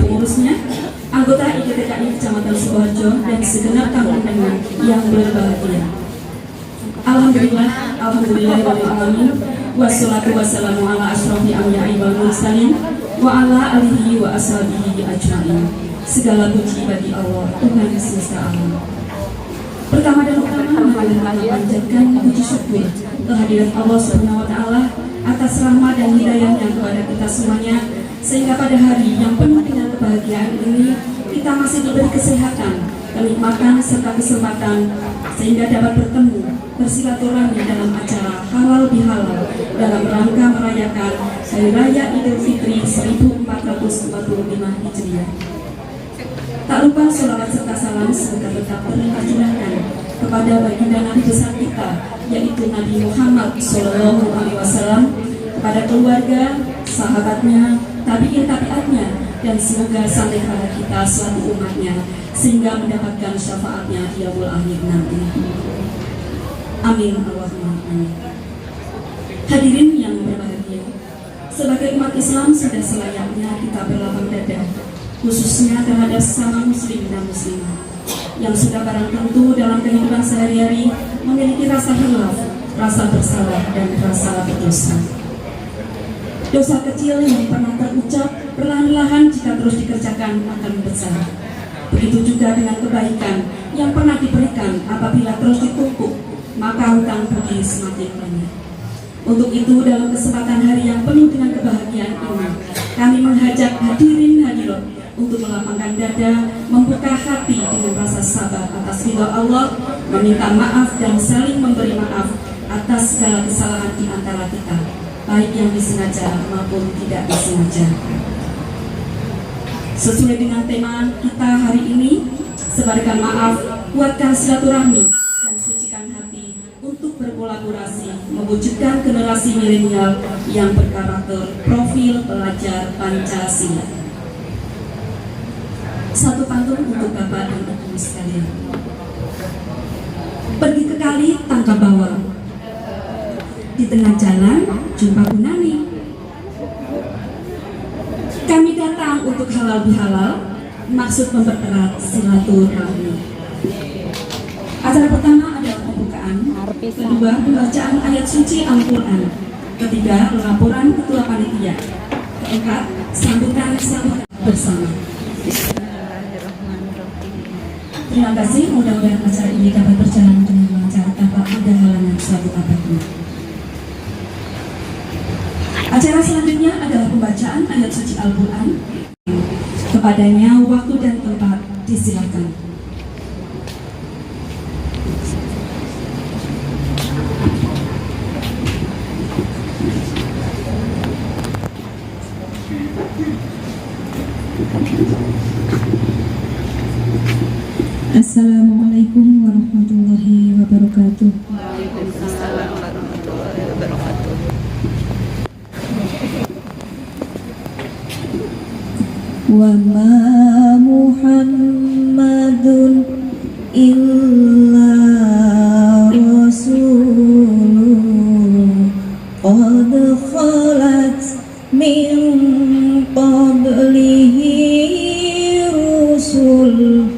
pengurusnya, anggota IGTKI Kecamatan Sukoharjo, dan segenap tamu undangan yang berbahagia. Alhamdulillah, alhamdulillahirabbil alamin, wassalatu wassalamu ala asyrofil anbiya'i wal mursalin wa ala alihi wa ashabihi ajma'in. Segala puji bagi Allah, Tuhan semesta alam. Pertama dan utama, mari kita panjatkan puji syukur kehadiran Allah Subhanahu wa taala atas rahmat dan hidayahnya kepada kita semuanya, sehingga pada hari yang penuh dengan kebahagiaan ini kita masih diberi kesehatan, kenikmatan serta kesempatan sehingga dapat bertemu, bersilaturahmi dalam acara halal bihalal dalam rangka merayakan Hari Raya Idul Fitri 1445 Hijriah. Tak lupa sholawat serta salam semoga tetap tercurahkan kepada baginda Nabi besar kita, yaitu Nabi Muhammad SAW, kepada keluarga, sahabatnya, tabi'in-tabi'atnya, dan semoga sampai kepada kita selaku umatnya, sehingga mendapatkan syafaatnya di yaumul akhir nanti. Amin Allahumma amin. Hadirin yang berbahagia, sebagai umat Islam sudah selayaknya kita berlapang dada, khususnya terhadap sesama muslim dan muslimah yang sudah barang tentu dalam kehidupan sehari-hari memiliki rasa hilaf, rasa bersalah, dan rasa berdosa. Dosa kecil yang pernah terucap perlahan-lahan jika terus dikerjakan akan besar. Begitu juga dengan kebaikan yang pernah diberikan apabila terus ditumpuk, maka hutang budi semakin banyak. Untuk itu dalam kesempatan hari yang penuh dengan kebahagiaan ini, kami mengajak hadirin hadirat untuk melapangkan dada, membuka hati dengan rasa sabar atas ridha Allah, meminta maaf dan saling memberi maaf atas segala kesalahan di antara kita, baik yang disengaja maupun tidak disengaja. Sesuai dengan tema kita hari ini, sebarkan maaf, kuatkan silaturahmi, dan sucikan hati untuk berkolaborasi mewujudkan generasi milenial yang berkarakter profil pelajar Pancasila. Satu pantun untuk Bapak dan Ibu sekalian. Pergi ke kali tangkap bawal, di tengah jalan jumpa punani. Kami datang untuk halal bihalal, maksud mempererat silaturahmi. Acara pertama adalah pembukaan, kedua pembacaan ayat suci Al-Quran, ketiga laporan ketua panitia, keempat sambutan bersama. Terima kasih, mudah-mudahan acara ini dapat berjalan dengan lancar tanpa ada halangan suatu apapun. Acara selanjutnya adalah pembacaan ayat suci Al-Quran. Kepadanya waktu dan tempat disilakan. Assalamualaikum warahmatullahi wabarakatuh. Waalaikumsalam warahmatullahi wabarakatuh. Wa ma Muhammadun illa rasulun qad khalat min qablihi rusul.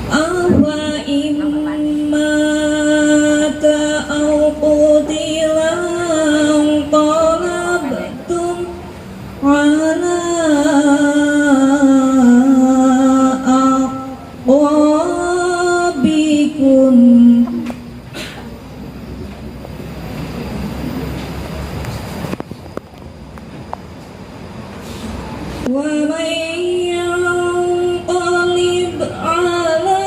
Awa imma ta'au qutilang talabtum ala aqwabikum wa man yanqalib ala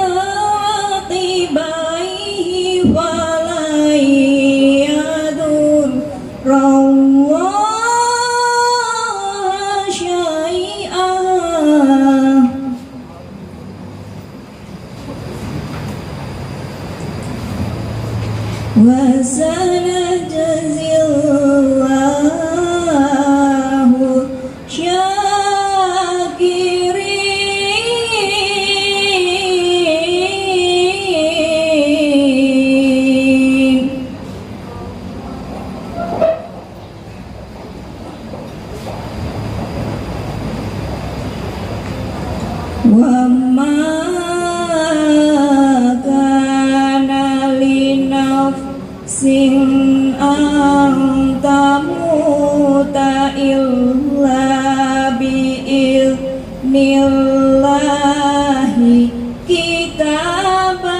aqibaihi fala yadur rawallaha syai'an wa sanajzillahu syakirin. sing angtamu ta illa bi'ilnillahi kitabamu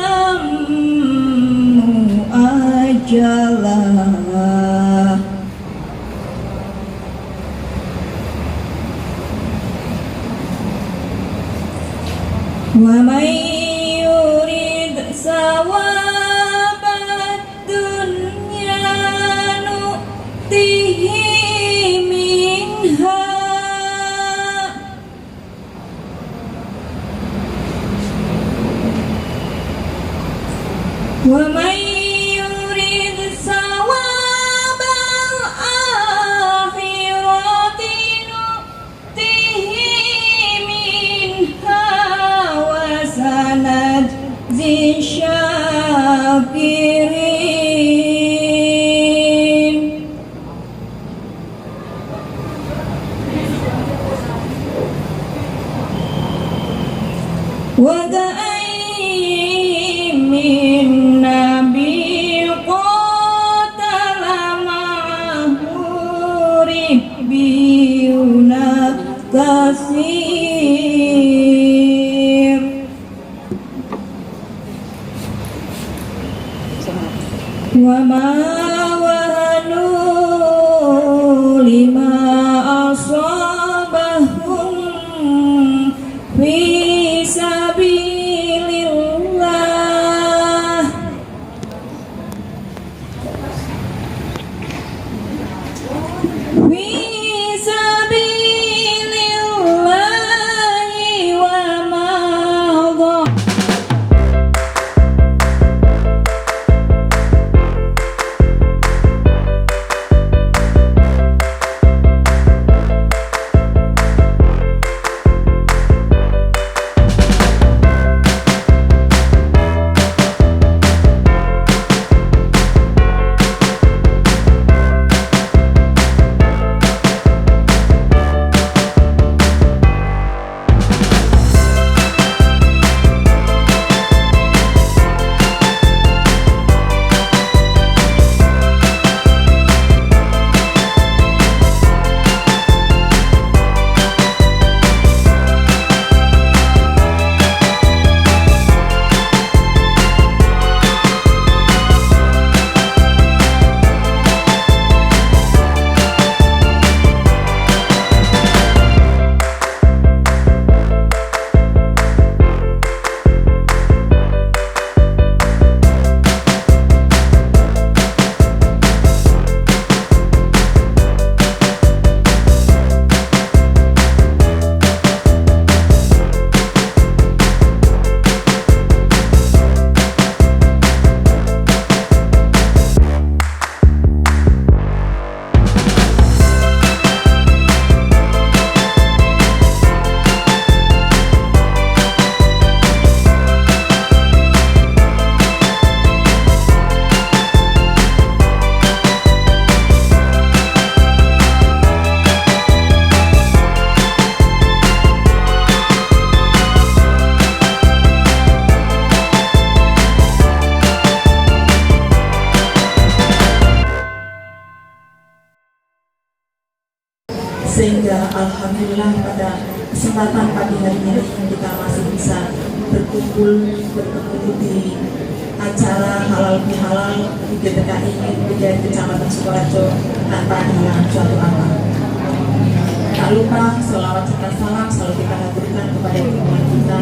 ajalah. Wa may yurid sawabad dunya nu'tihi minha wa may yurid sawabal akhirati nu'tihi minha wa sanajzi syakirin. Wa ka'ayyin min nabi qatala ma'ahu ribbiyuna katsir. Wa ma wahanu lima asabahum fi sabilillah fi sabilillahi wa ma sehingga alhamdulillah pada kesempatan pagi hari ini kita masih bisa berkumpul bertemu di acara halal bihalal di GTKI di Kecamatan Sukoharjo tanpa hilang suatu apa. Tak lupa selawat serta salam selalu kita haturkan kepada junjungan kita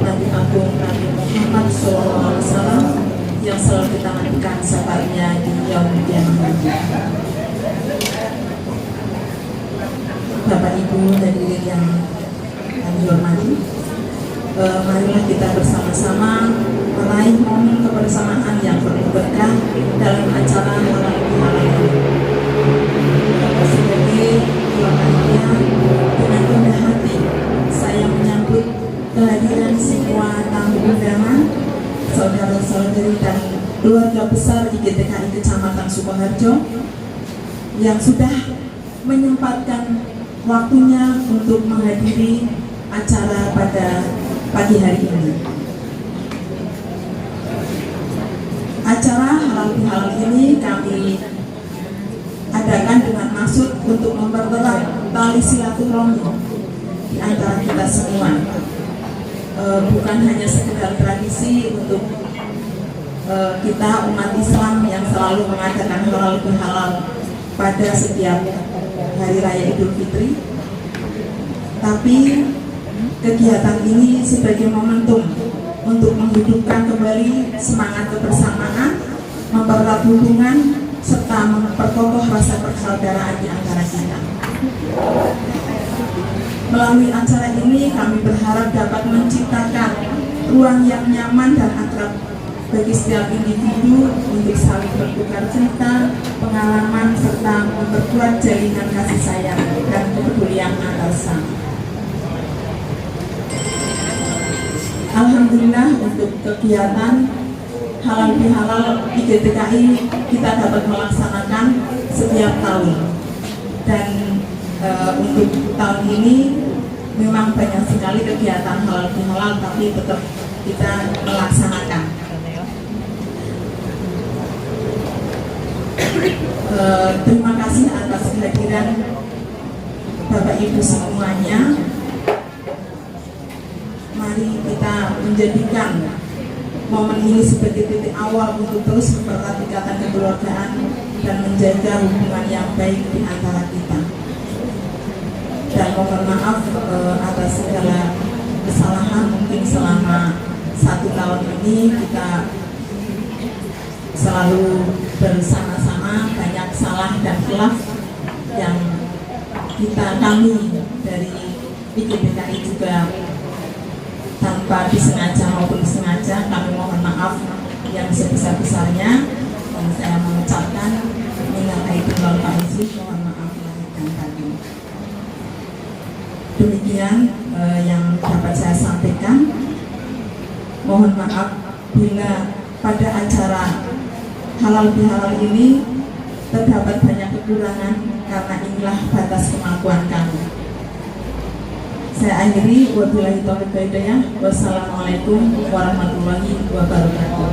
Nabi Agung Nabi Muhammad SAW yang selalu kita nantikan sabarnya di yaumul qiyamah nanti. Bapak Ibu hadirin yang kami hormati, marilah kita bersama-sama meraih momen kebersamaan yang penuh berkah dalam acara halal bihalal ini. Sebagai ketua panitia, dengan rendah hati saya menyambut kehadiran semua tamu undangan, saudara-saudari dan keluarga besar di GTKI Kecamatan Sukoharjo yang sudah menyempatkan waktunya untuk menghadiri acara pada pagi hari ini. Acara halal bihalal ini untuk mempererat tali silaturahmi di antara kita semua. Bukan hanya sekedar tradisi untuk kita umat Islam yang selalu mengadakan halal bihalal pada setiap hari raya Idul Fitri, tapi kegiatan ini sebagai momentum untuk menghidupkan kembali semangat kebersamaan, mempererat hubungan, serta memperkokoh rasa persaudaraan di antara kita. Melalui acara ini kami berharap dapat menciptakan ruang yang nyaman dan akrab bagi setiap individu untuk saling bertukar cerita, pengalaman, serta memperkuat jaringan kasih sayang dan kepedulian antar sama. Alhamdulillah untuk kegiatan halal bihalal IGTKI kita dapat melaksanakan setiap tahun, dan untuk tahun ini memang banyak sekali kegiatan halal bihalal, tapi tetap kita melaksanakan. Terima kasih atas kehadiran Bapak Ibu semuanya. Mari kita menjadikan momen ini sebagai titik awal untuk terus mempererat ikatan kekeluargaan dan menjaga hubungan yang baik di antara kita. Dan mohon maaf atas segala kesalahan mungkin selama 1 tahun ini kita selalu bersama-sama, banyak salah dan khilaf yang kami dari IGTKI juga tanpa disengaja maupun disengaja kami mohon maaf yang sebesar-besarnya, dan saya mengucapkan minal aidin wal faizin, mohon maaf lahir dan batin. Demikian yang dapat saya sampaikan. Mohon maaf bila pada acara halal bihalal ini terdapat banyak kekurangan, karena inilah batas kemampuan kami. Saya akhiri, wabillahi taufiq wal hidayah. Wassalamualaikum warahmatullahi wabarakatuh.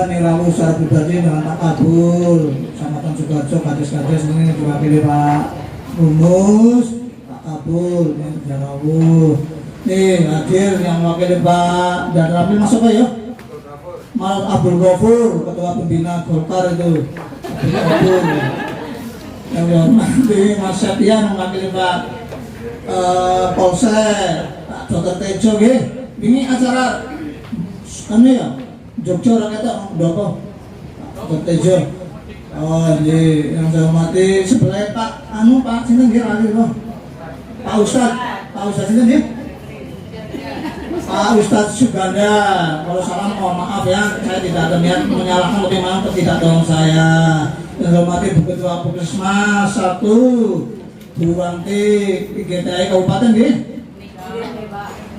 Nih lalu secara pribadi dengan Pak Kabul, Kecamatan Sukoharjo, kades-kades ini diwakili Pak Rumus, Pak Kabul, ini Jarawu. Nih hadir yang wakili Pak dan Rapi masuk Pak ya? Mal Abdul Ghafur, Ketua Pembina Golkar itu. Abdul Ghafur. Yang nanti Mas Septian mewakili Pak Polsek, Pak Dr. Tejo. Ini acara ya? Jogja orang kata berapa? Tejo. Oh iya, yang saya hormati sebelah Pak Pak sinten nggih lali loh. Pak Ustadz sinten nggih? Pak Ustadz Suganda. Kalau salah mohon maaf ya, saya tidak ada niat menyalahkan bagaimana ketidaktahuan saya. Yang saya hormati Bu Ketua Puskesmas 1, Bu Wanti IGTI Kabupaten nggih?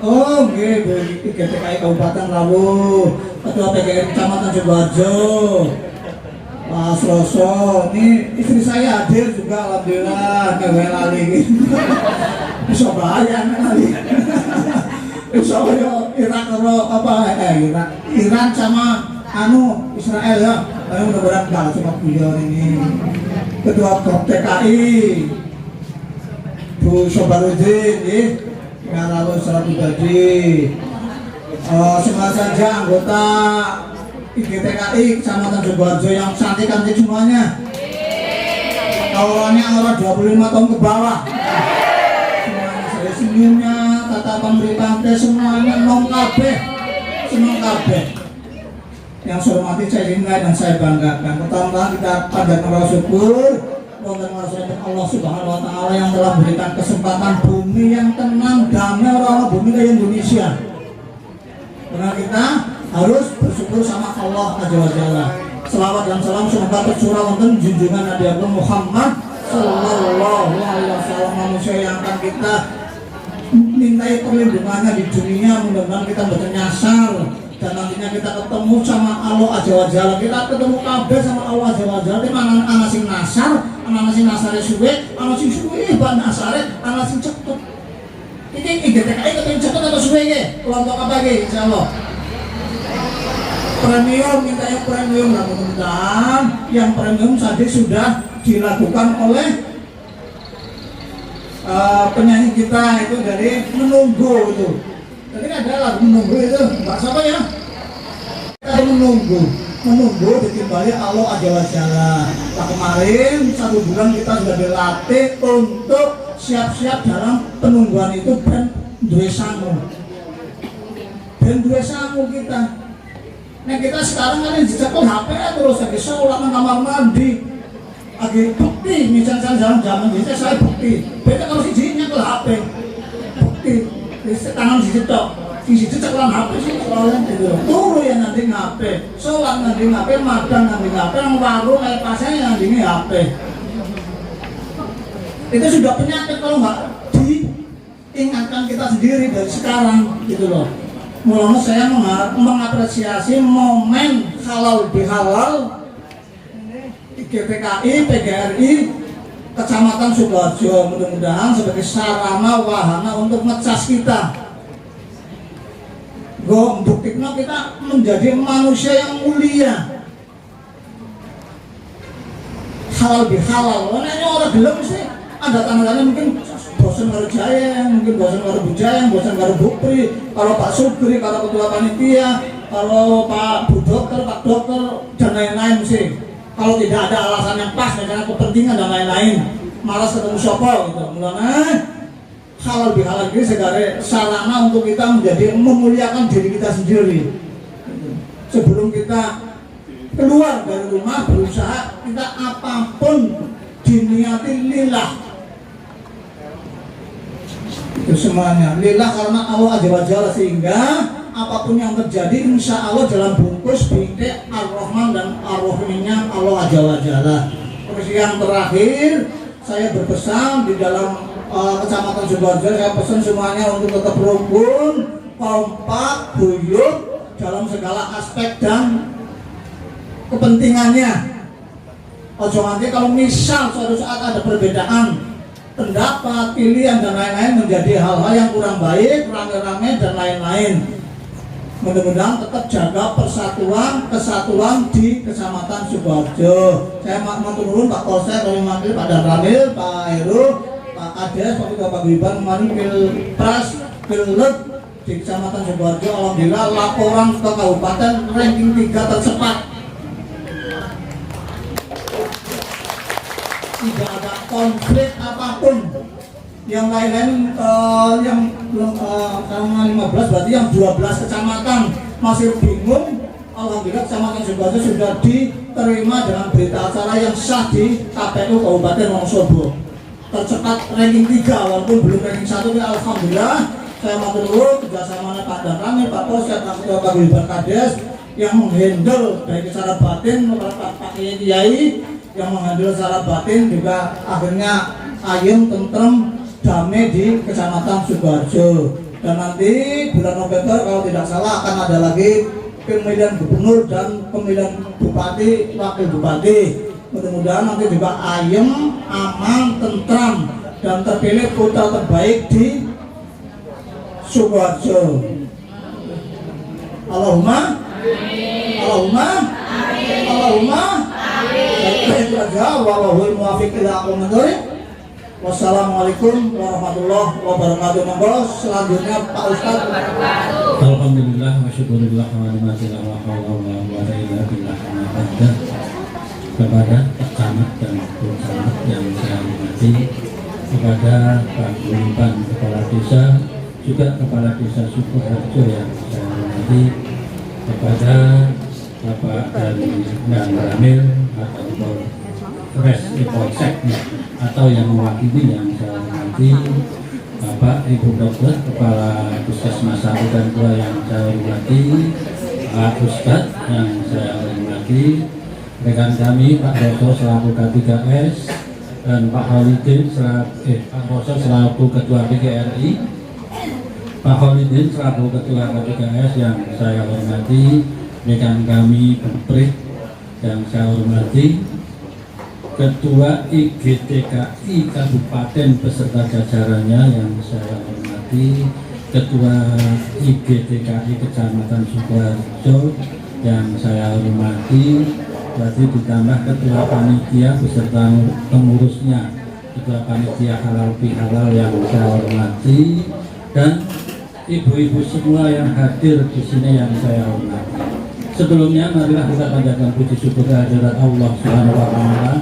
Oh nggih, Bu IGTI Kabupaten lalu Ketua PGRI Kecamatan Sidoarjo. Pak Sroso, ini istri saya hadir juga alhamdulillah, ngewe lali gitu. Bisa bahaya lali. Bisa Irak apa Iran sama Israel ya. Saya mudah-mudahan enggak cuma beliau ini. Ketua Prop TKI Bu Sobarudin, lalu secara pribadi. Semua saja anggota IGTKI Kecamatan Sidoarjo yang cantik-cantik semuanya. Awalnya orang 25 tahun ke bawah. Semuanya saya senyumnya, tatapan berita semuanya nom kabeh. Senang kabeh. Yang saya hormati, saya cintai dan saya banggakan. Pertama kita panjatkan rasa syukur wonten Allah Subhanahu wa taala yang telah memberikan kesempatan bumi yang tenang, damai orang bumi kayak Indonesia. Karena kita harus bersyukur sama Allah Azza wa Jalla. Selawat dan salam semoga tercurah wonten junjungan Nabi Agung Muhammad sallallahu alaihi wasallam, manusia yang akan kita mintai perlindungannya di dunia. Mudah-mudahan kita bernyasar dan nantinya kita ketemu sama Allah Azza wa Jalla. Kita ketemu kabeh sama Allah Azza wa Jalla. Di mana ana sing nasar, ana sing nasare suwe, ana sing suwe ban nasare, ana sing cepet. Ini IGTKI kepen cepet atau suwe nggih? Kelompok apa nggih insyaallah? Premium, minta yang premium lah mudah-mudahan. Yang premium tadi sudah dilakukan oleh penyanyi kita itu dari Menunggu itu. Tadi ada lagu Menunggu itu, Mbak siapa ya? Kita menunggu ditimbali Allah Azza wa Jalla. Nah, kemarin 1 bulan kita sudah dilatih untuk siap-siap dalam penungguan itu dan duwe sangu. Dan duwe sangu kita. Nah kita sekarang kan dicekel HP terus lagi sholat nang kamar mandi, lagi bukti misalnya zaman ini saya bukti. Beda kalau si jinnya ke HP, bukti tangan si cetok, si cekelan HP sih soalnya gitu. Turu ya nanti HP, sholat nanti HP, makan nanti HP, yang warung kayak pasarnya nanti HP. Itu sudah penyakit kalau nggak diingatkan kita sendiri dari sekarang gitu loh. Mulanya saya mengapresiasi momen halal bihalal IGTKI PGRI Kecamatan Sidoarjo. Mudah-mudahan sebagai sarana wahana untuk ngecas kita. Buktinya kita menjadi manusia yang mulia. Halal bihalal. Karena orang gelap sih ada tanda-tanda mungkin bosan karo Jaya, mungkin bosan karo Bujaya, bosan karo Bukri, kalau Pak Sugri, kalau Ketua Panitia, kalau Pak Bu Dokter, Pak Dokter, dan lain-lain sih. Kalau tidak ada alasan yang pas, misalnya kepentingan dan lain-lain, malas ketemu sopo gitu. Mulanya halal bihalal ini segala sarana untuk kita menjadi memuliakan diri kita sendiri. Sebelum kita keluar dari rumah berusaha kita apapun diniati lillah. Itu semuanya lillah karena Allah Azza wa Jalla, sehingga apapun yang terjadi insya Allah dalam bungkus bingkai Ar-Rahman dan Ar-Rahimnya Allah Azza wa Jalla. Terus yang terakhir saya berpesan di dalam Kecamatan Sidoarjo, saya pesan semuanya untuk tetap rukun, kompak, guyup dalam segala aspek dan kepentingannya. Ojo nanti kalau misal suatu saat ada perbedaan pendapat, pilihan dan lain-lain menjadi hal-hal yang kurang baik, rame-rame dan lain-lain. Mudah-mudahan tetap jaga persatuan, kesatuan di Kecamatan Sidoarjo. Saya matur nuwun Pak Polsek, Pak Manggil, Pak Danramil, Pak Heru, Pak Kades, Pak Ketua Paguyuban, kemarin Pilpres, Pilek di Kecamatan Sidoarjo. Alhamdulillah laporan ke kabupaten ranking 3 tercepat. Tidak ada konflik apapun. Yang lain-lain yang belum sama 15 berarti yang 12 kecamatan masih bingung. Alhamdulillah Kecamatan Sidoarjo sudah di terima dengan berita acara yang sah di KPU Kabupaten Wonosobo. Tercepat ranking 3 walaupun belum ranking 1, tapi alhamdulillah saya matur nuwun kerjasamanya Pak Danrame, Pak Posek, Pak Ketua Paguyuban Kades yang menghandle baik secara batin Pak Kiai yang menghandle secara batin juga akhirnya ayem, tentrem, damai di Kecamatan Sukoharjo. Dan nanti bulan November kalau tidak salah akan ada lagi pemilihan gubernur dan pemilihan bupati, wakil bupati. Mudah-mudahan nanti juga ayem, aman, tentram dan terpilih putra terbaik di Sukoharjo. Allahumma Allahumma Allahumma itu aja. Wallahul muwaffiq ila aqwamit thoriq. Wassalamualaikum warahmatullahi wabarakatuh. Monggo selanjutnya Pak Ustaz. Alhamdulillah wa syukurillah wa ni'matillah wa hawla wa la quwwata illa billah. Kepada Pak Camat dan Bu Camat yang saya hormati, kepada Pak Guyuban Kepala Desa, juga Kepala Desa Sukoharjo yang saya hormati, kepada Bapak dari Mbak Ramil atau Polres Polsek atau yang mewakili yang saya hormati, Bapak Ibu Dokter Kepala Puskesmas 1 dan 2 yang saya hormati, Pak Ustadz yang saya hormati, rekan kami Pak Roso selaku K3S dan Pak Holidin Pak Roso selaku Ketua PGRI, Pak Holidin selaku Ketua K3S yang saya hormati, rekan kami Pemprit yang saya hormati, Ketua IGTKI Kabupaten beserta jajarannya yang saya hormati, Ketua IGTKI Kecamatan Sukoharjo yang saya hormati, berarti ditambah Ketua Panitia beserta pengurusnya, Ketua Panitia Halal Bihalal yang saya hormati, dan ibu-ibu semua yang hadir di sini yang saya hormati. Sebelumnya marilah kita panjatkan puji syukur kehadirat Allah Subhanahu wa taala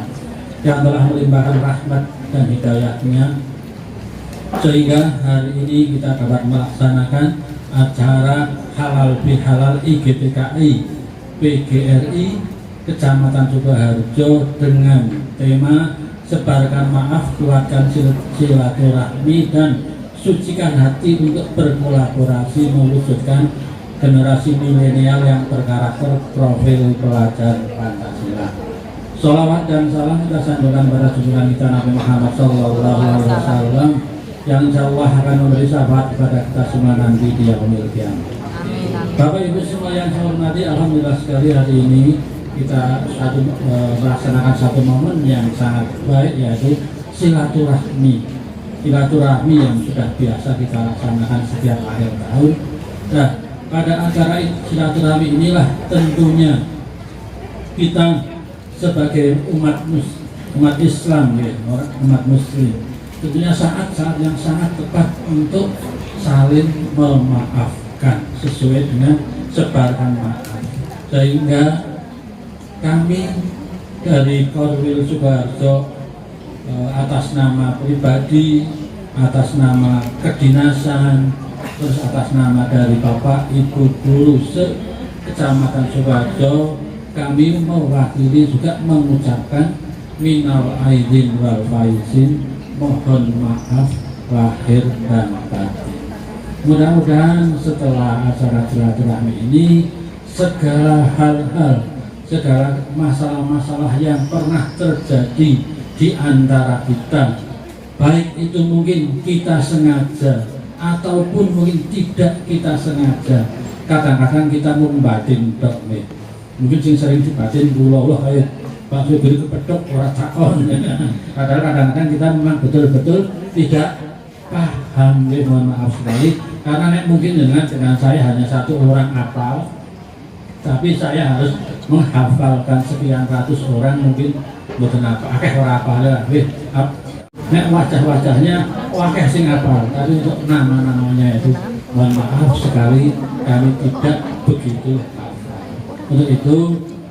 yang telah melimpahkan rahmat dan hidayahnya sehingga hari ini kita dapat melaksanakan acara halal bihalal IGTKI PGRI Kecamatan Sukoharjo dengan tema sebarkan maaf, kuatkan silaturahmi dan sucikan hati untuk berkolaborasi mewujudkan generasi milenial yang berkarakter profil pelajar Pancasila. Sholawat dan salam kita sanjungan pada junjungan kita Nabi Muhammad SAW yang insya Allah akan memberi syafaat kepada kita semua nanti di yaumil qiyamah. Bapak Ibu semua yang saya hormati, alhamdulillah sekali hari ini kita melaksanakan satu momen yang sangat baik, yaitu silaturahmi yang sudah biasa kita laksanakan setiap akhir tahun. Nah, pada acara silaturahmi inilah tentunya kita sebagai umat Islam, ya, umat Muslim, tentunya saat-saat yang sangat tepat untuk saling memaafkan sesuai dengan sebarkan maaf, sehingga kami dari Korwil Sukoharjo atas nama pribadi, atas nama kedinasan, terus atas nama dari Bapak Ibu Guru Kecamatan Sukoharjo, kami mewakili juga mengucapkan minal aidin wal faizin, mohon maaf lahir dan batin. Mudah-mudahan setelah acara silaturahmi ini segala hal-hal, segala masalah-masalah yang pernah terjadi di antara kita, baik itu mungkin kita sengaja ataupun mungkin tidak kita sengaja. Kadang-kadang kita membatin dokme, mungkin sing sering dibatin kula kayak Pak Sugiri kepedok ora takon. Padahal kadang-kadang kita memang betul-betul tidak paham. Mohon maaf sekali, karena mungkin dengan saya hanya satu orang hafal, tapi saya harus menghafalkan sekian ratus orang, mungkin bukan apa, akeh ora hafal lah. Nek wajah-wajahnya akeh sing hafal, tapi untuk nama-namanya itu mohon maaf sekali kami tidak begitu hafal. Untuk itu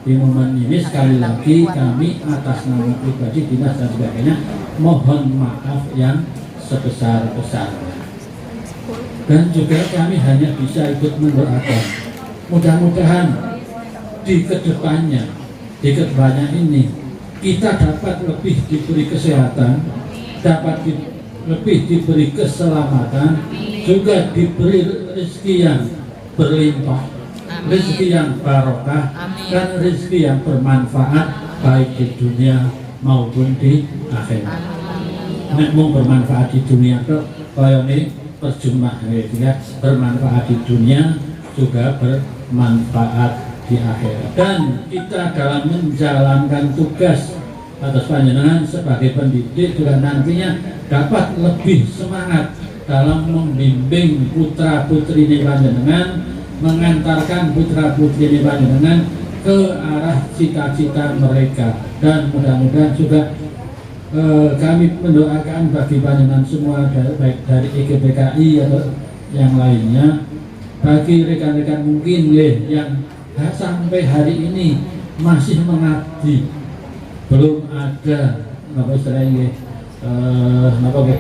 di momen ini sekali lagi kami atas nama pribadi, dinas dan sebagainya mohon maaf yang sebesar-besarnya. Dan juga kami hanya bisa ikut mendoakan, mudah-mudahan di kedepannya di kedepannya ini kita dapat lebih diberi kesehatan, lebih diberi keselamatan, juga diberi rezeki yang berlimpah, rezeki yang barokah, dan rezeki yang bermanfaat baik di dunia maupun di akhirat. Nek mung bermanfaat di dunia kok kaya ini percuma ya, bermanfaat di dunia juga bermanfaat di akhirat. Dan kita dalam menjalankan tugas atas panjenengan sebagai pendidik juga nantinya dapat lebih semangat dalam membimbing putra putri di panjenengan, mengantarkan putra putri di panjenengan ke arah cita-cita mereka. Dan mudah-mudahan juga kami mendoakan bagi panjenengan semua, baik dari IGBKI atau yang lainnya, bagi rekan-rekan mungkin yang sampai hari ini masih mengabdi, belum ada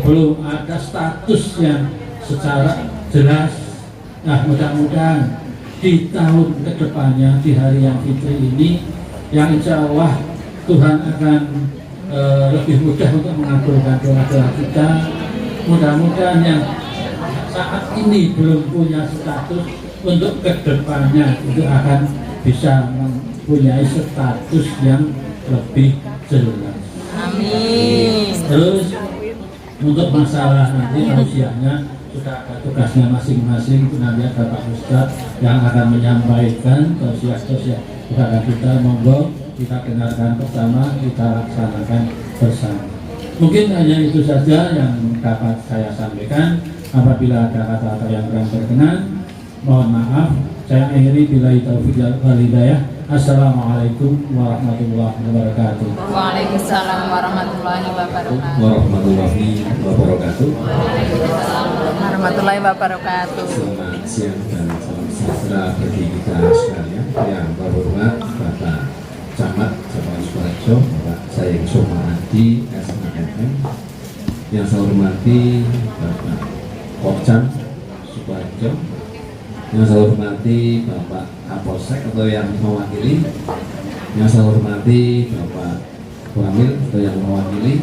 belum ada status yang secara jelas. Nah, mudah-mudahan di tahun kedepannya, di hari yang fitri ini, yang insya Allah Tuhan akan lebih mudah untuk mengabulkan doa-doa kita. Mudah-mudahan yang saat ini belum punya status untuk kedepannya itu akan bisa mempunyai status yang lebih jelas. Amin. Terus untuk masalah nanti tausiahnya sudah ada tugasnya masing-masing. Nanti Bapak Ustadz yang akan menyampaikan tausiah kepada kita. Monggo kita dengarkan bersama, kita laksanakan bersama. Mungkin hanya itu saja yang dapat saya sampaikan. Apabila ada kata-kata yang kurang berkenan, mohon maaf. Saya akhiri billahi taufiq wal hidayah. Assalamualaikum warahmatullahi wabarakatuh. Waalaikumsalam warahmatullahi wabarakatuh. Warahmatullahi wabarakatuh. Waalaikumsalam warahmatullahi wabarakatuh. Selamat siang dan salam sejahtera bagi kita sekalian. Yang terhormat Bapak Camat Jawa Sukoharjo, Bapak Sayeng Somaradi SMM. Yang saya hormati Bapak Kopcam Sukoharjo. Yang saya hormati Bapak Kapolsek atau yang mewakili. Yang saya hormati Bapak Wamil atau yang mewakili.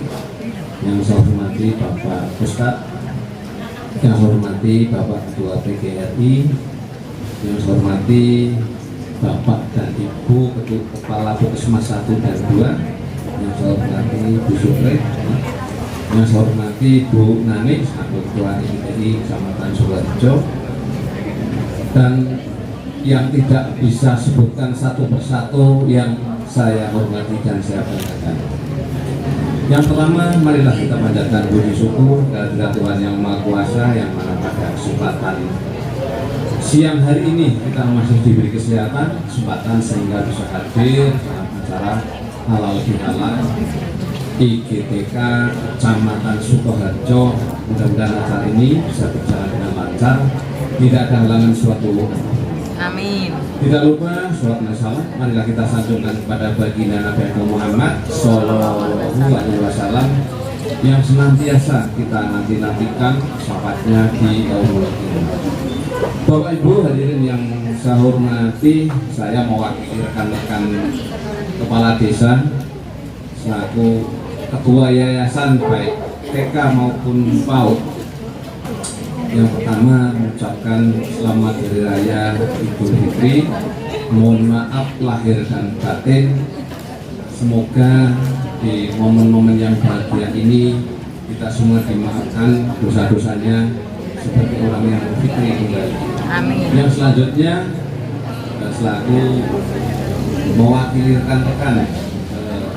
Yang saya hormati Bapak Ustadz. Yang saya hormati Bapak Ketua PGRI. Yang saya hormati Bapak dan Ibu Kepala Puskesmas 1 dan 2. Yang saya hormati Bu Supre. Yang saya hormati Bu Nani selaku Ketua IPI Kecamatan Sukoharjo. Dan yang tidak bisa sebutkan satu persatu yang saya hormati dan saya banggakan. Yang pertama, marilah kita panjatkan puji syukur kehadirat Tuhan Yang Maha Kuasa, yang mana pada kesempatan siang hari ini kita masih diberi kesempatan sehingga bisa hadir dalam acara halal bihalal IGTK Kecamatan Sukoharjo. Mudah-mudahan acara ini bisa berjalan dengan lancar, tidak ada halangan suatu. Amin. Tidak lupa sholat salam, marilah kita sanjungkan kepada baginda Nabi Muhammad Sallallahu Alaihi Wasallam yang senantiasa kita nanti-nantikan syafaatnya di yaumul qiyamah. Bapak Ibu hadirin yang saya hormati, saya mewakili rekan-rekan kepala desa selaku ketua yayasan baik TK maupun PAUD. Yang pertama mengucapkan selamat hari raya Idul Fitri, mohon maaf lahir dan batin. Semoga di momen-momen yang bahagia ini kita semua dimaafkan dosa-dosanya seperti orang yang berfitri kembali. Amin. Yang selanjutnya selaku mewakili rekan-rekan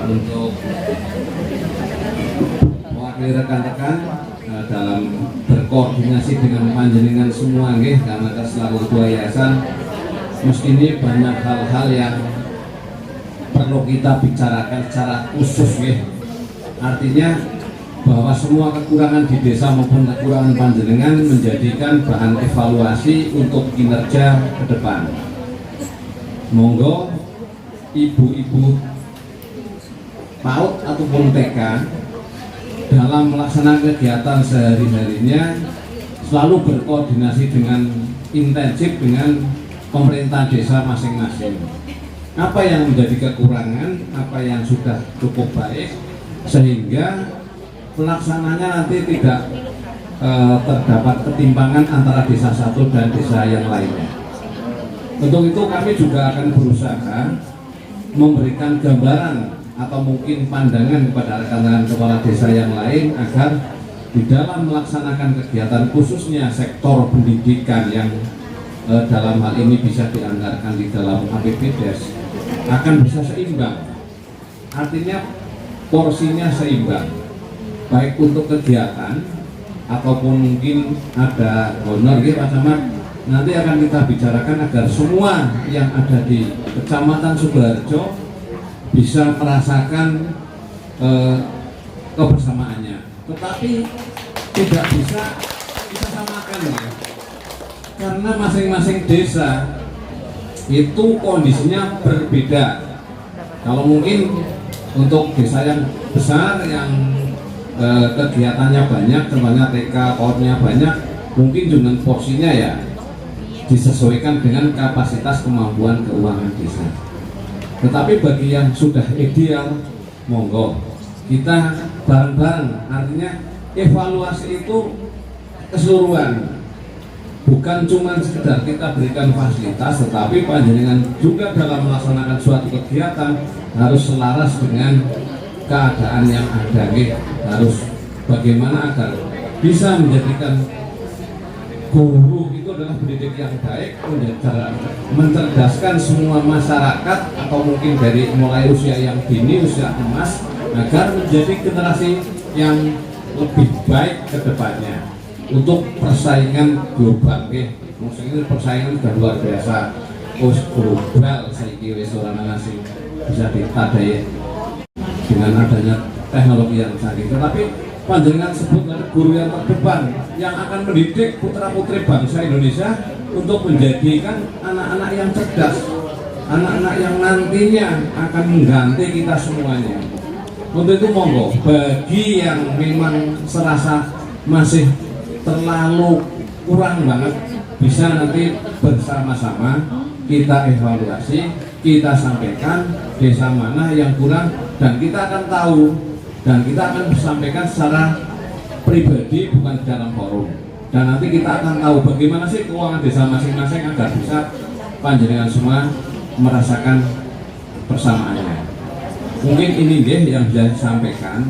untuk mewakili rekan-rekan dalam berkoordinasi dengan panjenengan semua nggih, karena selaku ketua yayasan mestine banyak hal-hal yang perlu kita bicarakan secara khusus nggih. Artinya bahwa semua kekurangan di desa maupun kekurangan panjenengan menjadikan bahan evaluasi untuk kinerja ke depan. Monggo ibu-ibu PAUD ataupun TK dalam melaksanakan kegiatan sehari-harinya selalu berkoordinasi dengan intensif dengan pemerintah desa masing-masing. apa yang menjadi kekurangan, apa yang sudah cukup baik, sehingga pelaksananya nanti tidak terdapat ketimpangan antara desa satu dan desa yang lainnya. Untuk itu kami juga akan berusaha memberikan gambaran atau mungkin pandangan kepada rekan-rekan kepala desa yang lain agar di dalam melaksanakan kegiatan khususnya sektor pendidikan yang dalam hal ini bisa dianggarkan di dalam APBDes akan bisa seimbang. Artinya porsinya seimbang, baik untuk kegiatan ataupun mungkin ada honor gitu Pak Camat. Nanti akan kita bicarakan agar semua yang ada di Kecamatan Sukoharjo bisa merasakan kebersamaannya, tetapi tidak bisa kita samakan ya, karena masing-masing desa itu kondisinya berbeda. Kalau mungkin untuk desa yang besar yang kegiatannya banyak, contohnya TK, PAUD-nya banyak, mungkin dengan porsinya ya disesuaikan dengan kapasitas kemampuan keuangan desa. Tetapi bagi yang sudah ideal, monggo kita bareng-bareng. Artinya evaluasi itu keseluruhan, bukan cuma sekedar kita berikan fasilitas, tetapi panjenengan juga dalam melaksanakan suatu kegiatan harus selaras dengan keadaan yang ada, harus bagaimana agar bisa menjadikan guru itu adalah pendidik yang baik, mencerdaskan semua masyarakat atau mungkin dari mulai usia yang dini, usia emas, agar menjadi generasi yang lebih baik ke depannya untuk persaingan global. Maksudnya persaingan sudah luar biasa, global saya kira seorang nasi bisa ditadai dengan adanya teknologi yang canggih. Tetapi panjenengan sebut guru yang terdepan yang akan mendidik putra-putri bangsa Indonesia untuk menjadikan anak-anak yang cerdas, anak-anak yang nantinya akan mengganti kita semuanya. Untuk itu monggo, bagi yang memang serasa masih terlalu kurang banget, bisa nanti bersama-sama kita evaluasi, kita sampaikan desa mana yang kurang, dan kita akan tahu dan kita akan sampaikan secara pribadi, bukan dalam forum. Dan nanti kita akan tahu bagaimana sih keuangan desa masing-masing agar bisa panjenengan semua merasakan persamaannya. Mungkin ini deh yang bisa disampaikan,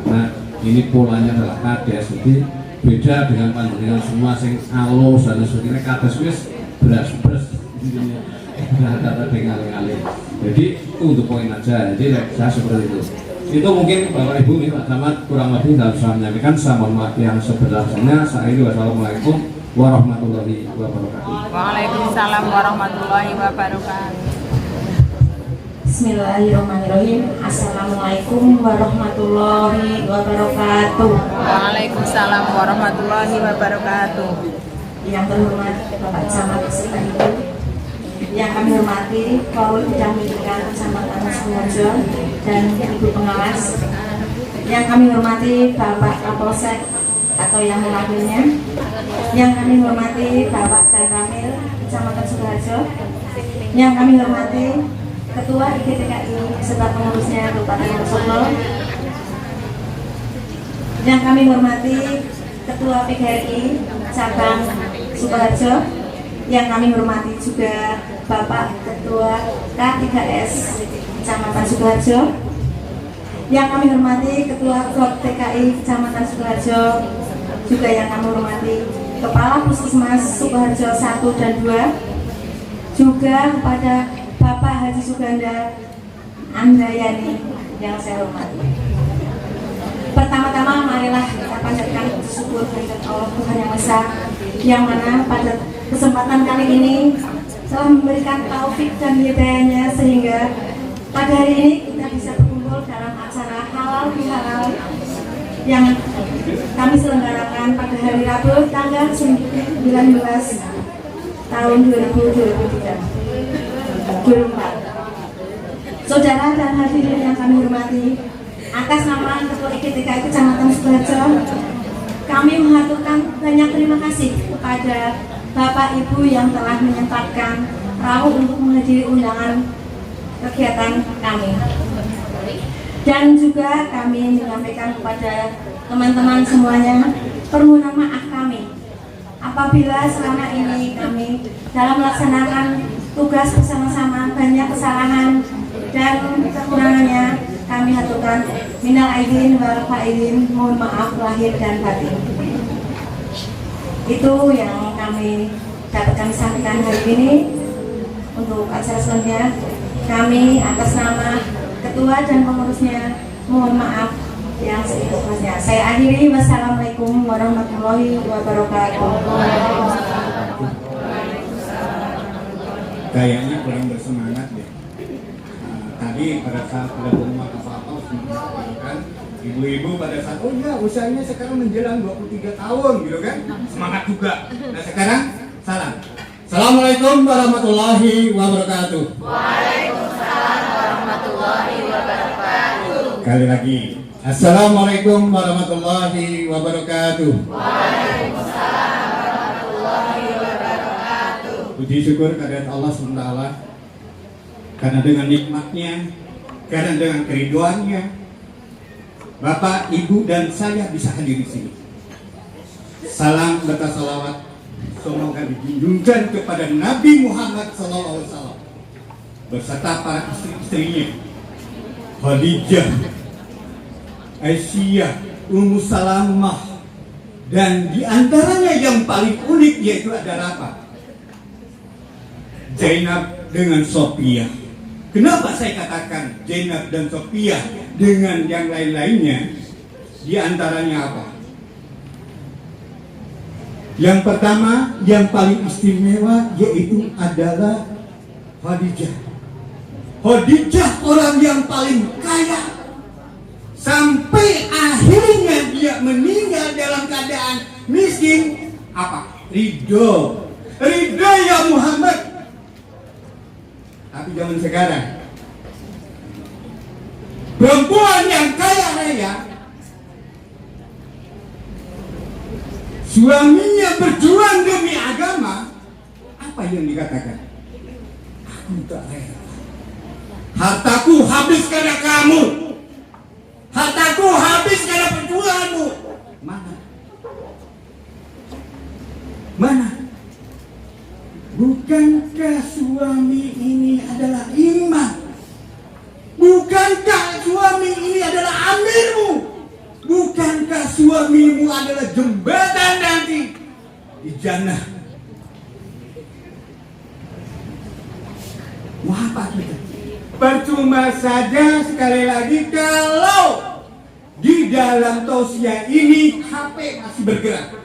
karena ini polanya adalah kades, jadi beda dengan panjenengan semua sing alus dan sebagainya. Kades wis beras-beras intinya kata dengar-dengar. Jadi itu untuk poin aja. Jadi saya seperti itu mungkin Bapak Ibu Pak Camat kurang lebih dalam saya menyampaikan. Saya mohon maaf yang sebenarnya. Saya ini wassalamualaikum warahmatullahi wabarakatuh. Waalaikumsalam warahmatullahi wabarakatuh. Bismillahirrahmanirrahim. Assalamualaikum warahmatullahi wabarakatuh. Waalaikumsalam warahmatullahi wabarakatuh. Yang terhormat Bapak Camat beserta Ibu, yang kami hormati Korwil Bidang Pendidikan Kecamatan Sukoharjo dan Ibu Pengawas, yang kami hormati Bapak Kapolsek atau yang mewakilnya, yang kami hormati Bapak Dan Ramil Kecamatan Sukoharjo, yang kami hormati Ketua IGTKI beserta pengurusnya Kabupaten Wonosobo, yang kami hormati Ketua PGRI Cabang Sukoharjo, yang kami hormati juga Bapak Ketua K3S Kecamatan Sukoharjo, yang kami hormati Ketua KOP TKI Kecamatan Sukoharjo, juga yang kami hormati Kepala Puskesmas Sukoharjo 1 dan 2, juga kepada Bapak Haji Suganda Andayani yang saya hormati. Pertama-tama marilah kita panjatkan syukur kehadirat Allah Tuhan Yang Esa, yang mana pada kesempatan kali ini telah memberikan taufik dan hidayahnya sehingga pada hari ini kita bisa berkumpul dalam acara halal bihalal yang kami selenggarakan pada hari Rabu tanggal 19 tahun 2024. Saudara dan hadirin yang kami hormati, atas nama Ketua IGTKI Kecamatan Sukoharjo, kami mengaturkan banyak terima kasih kepada Bapak Ibu yang telah menyempatkan perahu untuk menghadiri undangan kegiatan kami. Dan juga kami menyampaikan kepada teman-teman semuanya permohonan maaf kami apabila selama ini kami dalam melaksanakan tugas bersama-sama banyak kesalahan dan kekurangannya. Kami haturkan minal aidin wal faizin, mohon maaf lahir dan batin. Itu yang kami dapat kami sampaikan hari ini. Untuk acara selanjutnya, kami atas nama ketua dan pengurusnya mohon maaf yang seikhlasnya. Saya akhiri, wassalamualaikum warahmatullahi wabarakatuh. Kayaknya kurang bersemangat deh. Tadi pada saat pada pengumuman apa-apa kan, ibu-ibu pada saat oh ya usianya sekarang menjelang 23 tahun gitu kan, semangat juga. Nah sekarang salam. Assalamualaikum warahmatullahi wabarakatuh. Waalaikumsalam warahmatullahi wabarakatuh. Kali lagi. Assalamualaikum warahmatullahi wabarakatuh. Waalaikumsalam warahmatullahi wabarakatuh. Puji syukur kehadirat Allah SWT, karena dengan nikmatnya, karena dengan keriduannya, Bapak, Ibu, dan saya bisa hadir di sini. Salam serta salawat semoga dijunjungkan kepada Nabi Muhammad SAW beserta para istri-istrinya, Khadijah, Aisyah, Ummu Salamah, dan diantaranya yang paling unik yaitu adalah apa? Zainab dengan Sophia. Kenapa saya katakan Zainab dan Sophia dengan yang lain-lainnya? Diantaranya apa? Yang pertama, yang paling istimewa yaitu adalah Khadijah. Khadijah orang yang paling kaya. Sampai akhirnya dia meninggal dalam keadaan miskin. Apa? Ridho. Ridho ya Muhammad. Tapi zaman sekarang, perempuan yang kaya raya, suaminya berjuang demi agama, apa yang dikatakan? Aku tak rela. Hartaku habis karena kamu. Hartaku habis karena perjuanganmu. Mana? Mana? Bukankah suami ini adalah imam? Bukankah suami ini adalah amirmu? Bukankah suamimu adalah jembatan nanti di jannah? Mau apa kita? Percuma saja sekali lagi kalau di dalam tausiah ini HP masih bergerak.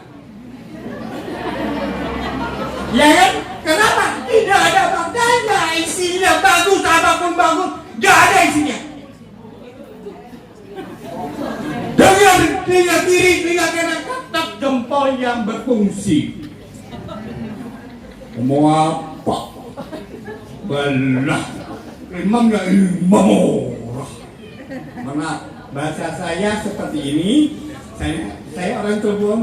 Ya kan? Kenapa? Tidak ada faktanya, isinya bagus, apapun bagus, gak ada isinya. Dengar telinga kiri, telinga kanan, tetap jempol yang berfungsi. Mau apa? Belah. Imamnya imam. Mana bahasa saya seperti ini. Saya orang Cirebon.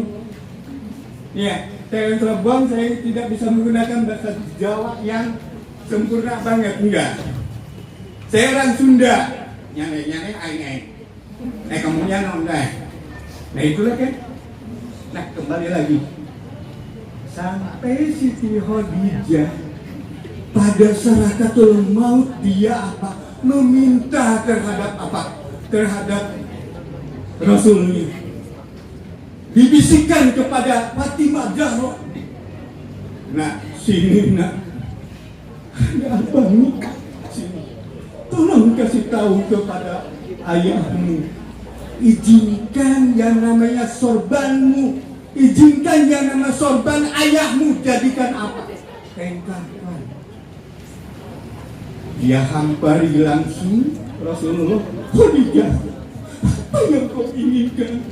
Ya, saya orang Cirebon. Saya tidak bisa menggunakan bahasa Jawa yang sempurna banget, enggak. Saya orang Sunda. Nyane aing. Kamunya nondai. Nah itulah kan. Nah kembali lagi. Sampai Siti Khadijah pada sarakatul maut dia apa? Meminta terhadap apa? Terhadap Rasulnya. Dibisikkan kepada Fatimah Zahra. Nah sini nak. Ada apa nih? Sini. Tolong kasih tahu kepada ayahmu. Izinkan yang namanya sorbanmu. Izinkan yang namanya sorban ayahmu jadikan apa? Kain kafan. Dia hampari langsung Rasulullah. Khadijah, apa yang kau inginkan?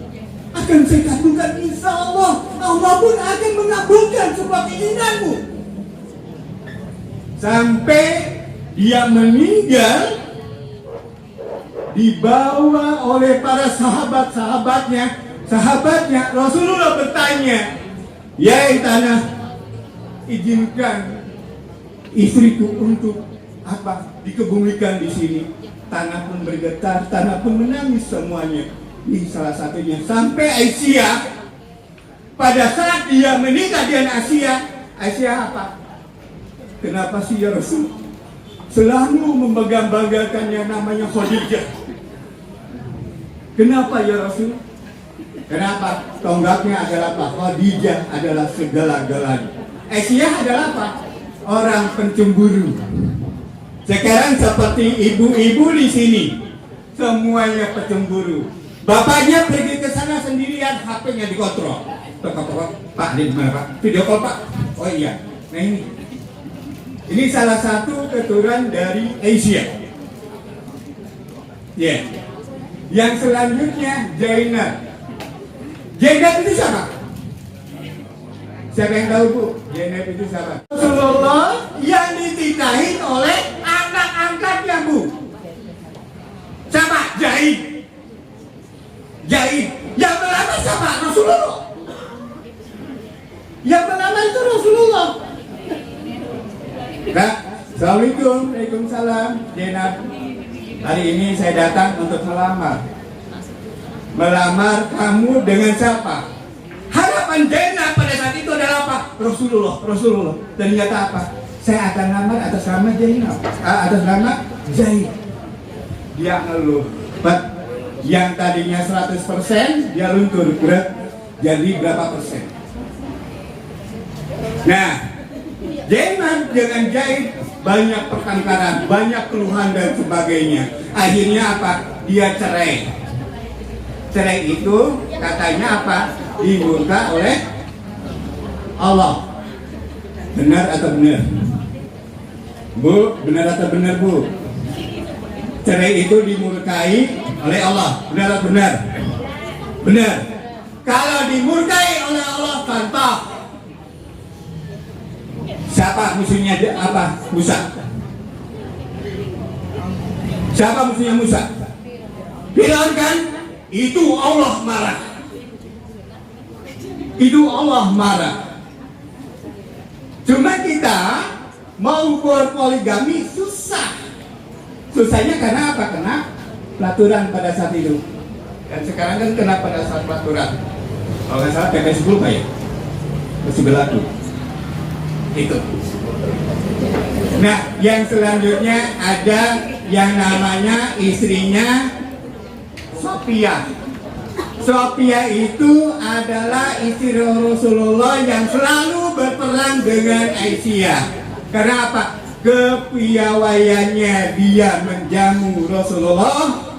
Akan saya kabulkan, insya Allah. Allah pun akan mengabulkan semua keinginanmu. Sampai dia meninggal, dibawa oleh para sahabatnya. Rasulullah bertanya, "Ya tanah, izinkan istriku untuk dikebumikan di sini. Tanah pun bergetar, tanah pun menangis semuanya. Ini salah satunya. Sampai Aisyah, pada saat dia menikah dengan Aisyah apa? Kenapa sih ya Rasul selalu membangga-banggakan yang namanya Khadijah? Kenapa ya Rasul? Kenapa? Tonggaknya adalah apa? Khadijah adalah segala-galanya. Aisyah adalah apa? Orang pencemburu. Sekarang seperti ibu-ibu di sini, semuanya pencemburu. Bapaknya pergi ke sana sendirian, HP-nya dikontrol. Pak, di mana Pak? Video call Pak. Oh iya. Nah ini salah satu keturunan dari Asia. Ya. Yang selanjutnya Zainab. Zainab itu siapa? Siapa yang tahu Bu? Zainab itu siapa? Rasulullah yang ditikahin oleh anak angkatnya Bu. Siapa? Zaid. Yang melamar siapa? Rasulullah. Yang melamar itu Rasulullah. Kak, Assalamualaikum. Waalaikumsalam. Zainab, hari ini saya datang untuk melamar. Melamar kamu dengan siapa? Harapan Zainab pada saat itu adalah apa? Rasulullah. Ternyata apa? Saya akan lamar atas nama Zainab, atas nama Zaid. Dia ngeluh. Yang tadinya 100% dia luntur, berat jadi berapa persen? Nah, Zainab dengan Zaid banyak pertengkaran, banyak keluhan dan sebagainya. Akhirnya apa? Dia cerai. Cerai itu katanya apa? Dimurka oleh Allah. Benar atau benar? Bu, benar atau benar Bu? Cerai itu dimurkai oleh Allah. Benar atau benar? Benar. Kalau dimurkai oleh Allah tanpa siapa musuhnya apa? Musa. Siapa musuhnya Musa? Firaun kan? Itu Allah marah. Itu Allah marah. Cuma kita mau berpoligami susah. Susahnya karena apa? Karena peraturan pada saat itu. Dan sekarang kan kena pada saat peraturan. Kalau nggak salah PP 10 Pak ya? Masih berlaku. Itu. Nah, yang selanjutnya ada yang namanya istrinya Sophia. Sophia itu adalah istri Rasulullah yang selalu berperang dengan Aisyah. Karena apa? Kepiawaiannya dia menjamu Rasulullah,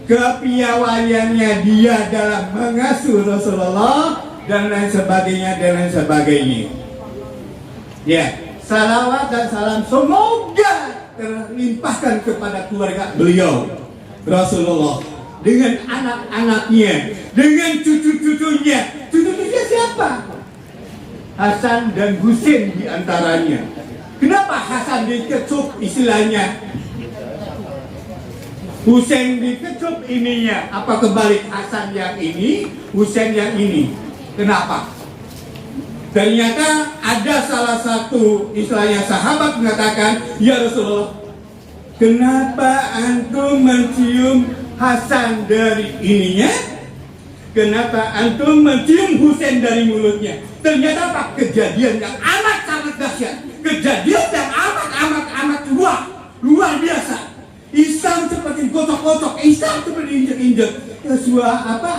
kepiawaiannya dia dalam mengasuh Rasulullah, dan lain sebagainya. Ya, salawat dan salam semoga terlimpahkan kepada keluarga beliau Rasulullah, dengan anak-anaknya, dengan cucu-cucunya. Cucu-cucunya siapa? Hasan dan Husain diantaranya. Kenapa Hasan dikecup istilahnya? Husain dikecup ininya. Apa kebalik? Hasan yang ini, Husain yang ini. Kenapa? Ternyata ada salah satu istilahnya sahabat mengatakan, ya Rasulullah, kenapa antum mencium Hasan dari ininya? Kenapa antum mencium Husain dari mulutnya? Ternyata apa? Kejadian yang amat sangat dahsyat. Kejadian yang amat luar biasa. Islam seperti kotok-kotok, Islam seperti injek-injek.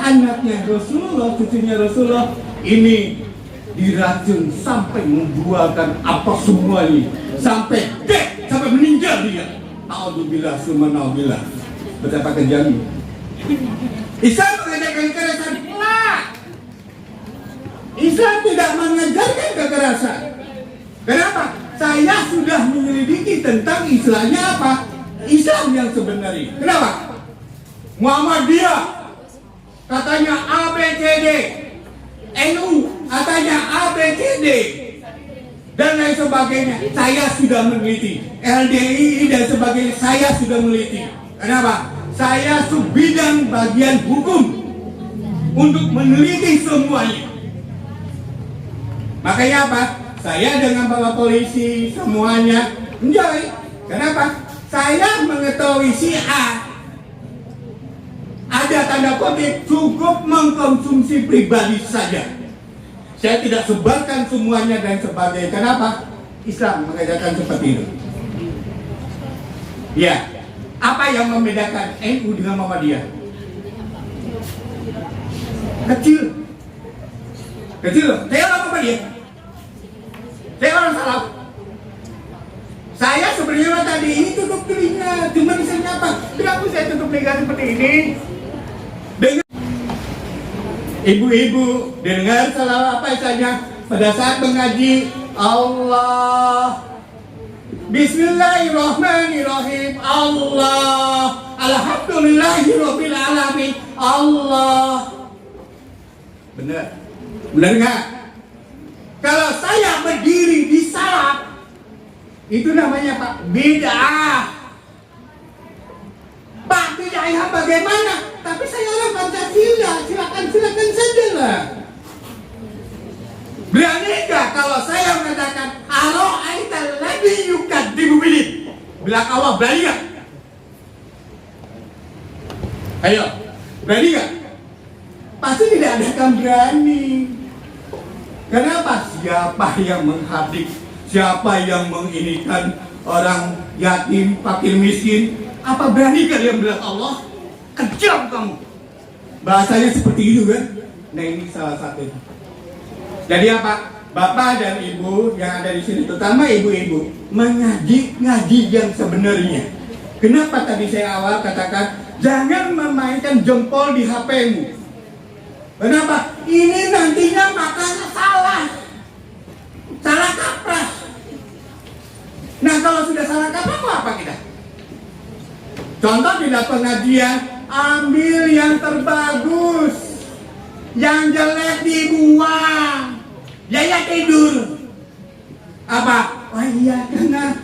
Anaknya Rasulullah, cucunya Rasulullah ini diracun sampai membuahkan apa semuanya, sampai meninggal dia. Alhamdulillah, subhanallah. Betapa kejamnya. Islam mengajarkan kekerasan? Enggak. Islam tidak mengajarkan kekerasan. Kenapa? Saya sudah menyelidiki tentang istilahnya apa? Islam yang sebenarnya. Kenapa? Muhammadiyah katanya ABCD, NU katanya ABCD, dan lain sebagainya. Saya sudah meneliti, LDI dan sebagainya. Saya sudah meneliti. Kenapa? Saya subbidang bagian hukum untuk meneliti semuanya. Makanya apa? Saya dengan Bapak polisi semuanya menjauh. Kenapa? Saya mengetahui si A ada tanda kutip cukup mengkonsumsi pribadi saja. Saya tidak sebarkan semuanya dan sebagainya. Kenapa? Islam mengajarkan seperti itu. Ya, apa yang membedakan NU dengan Muhammadiyah? Kecil. Saya orang Muhammadiyah. Saya orang Salaf. Saya sebenarnya tadi ini tutup telinga, cuma bisa nyapa. Kenapa saya tutup telinga seperti ini? Dengan ibu-ibu dengar salah apa saja pada saat mengaji Allah, Bismillahirrahmanirrahim, Allah, Alhamdulillahirabbil alamin, Allah. Benar nggak? Kalau saya berdiri di salaf, itu namanya Pak bid'ah. Pak bid'ah bagaimana? Tapi saya orang Pancasila, silakan saja lah. Berani nggak kalau saya mengatakan Allah aital ladzi yukadzibu bihi? Bilang Allah, berani nggak? Ayo, berani nggak? Pasti tidak ada yang berani. Kenapa? Siapa yang menghadik? Siapa yang menginikan orang yatim, fakir, miskin? Apa berani kalian bilang Allah? Kejam kamu. Bahasanya seperti itu kan? Nah ini salah satu. Jadi apa? Bapak dan ibu yang ada di sini, terutama ibu-ibu, ngaji yang sebenarnya. Kenapa tadi saya awal katakan jangan memainkan jempol di HP-mu. Kenapa? Ini nantinya makanya salah kaprah. Nah kalau sudah salah kaprah mau apa kita? Contoh di dalam pengajian, ambil yang terbagus, yang jelek dibuang. Ya tidur. Apa? Oh iya karena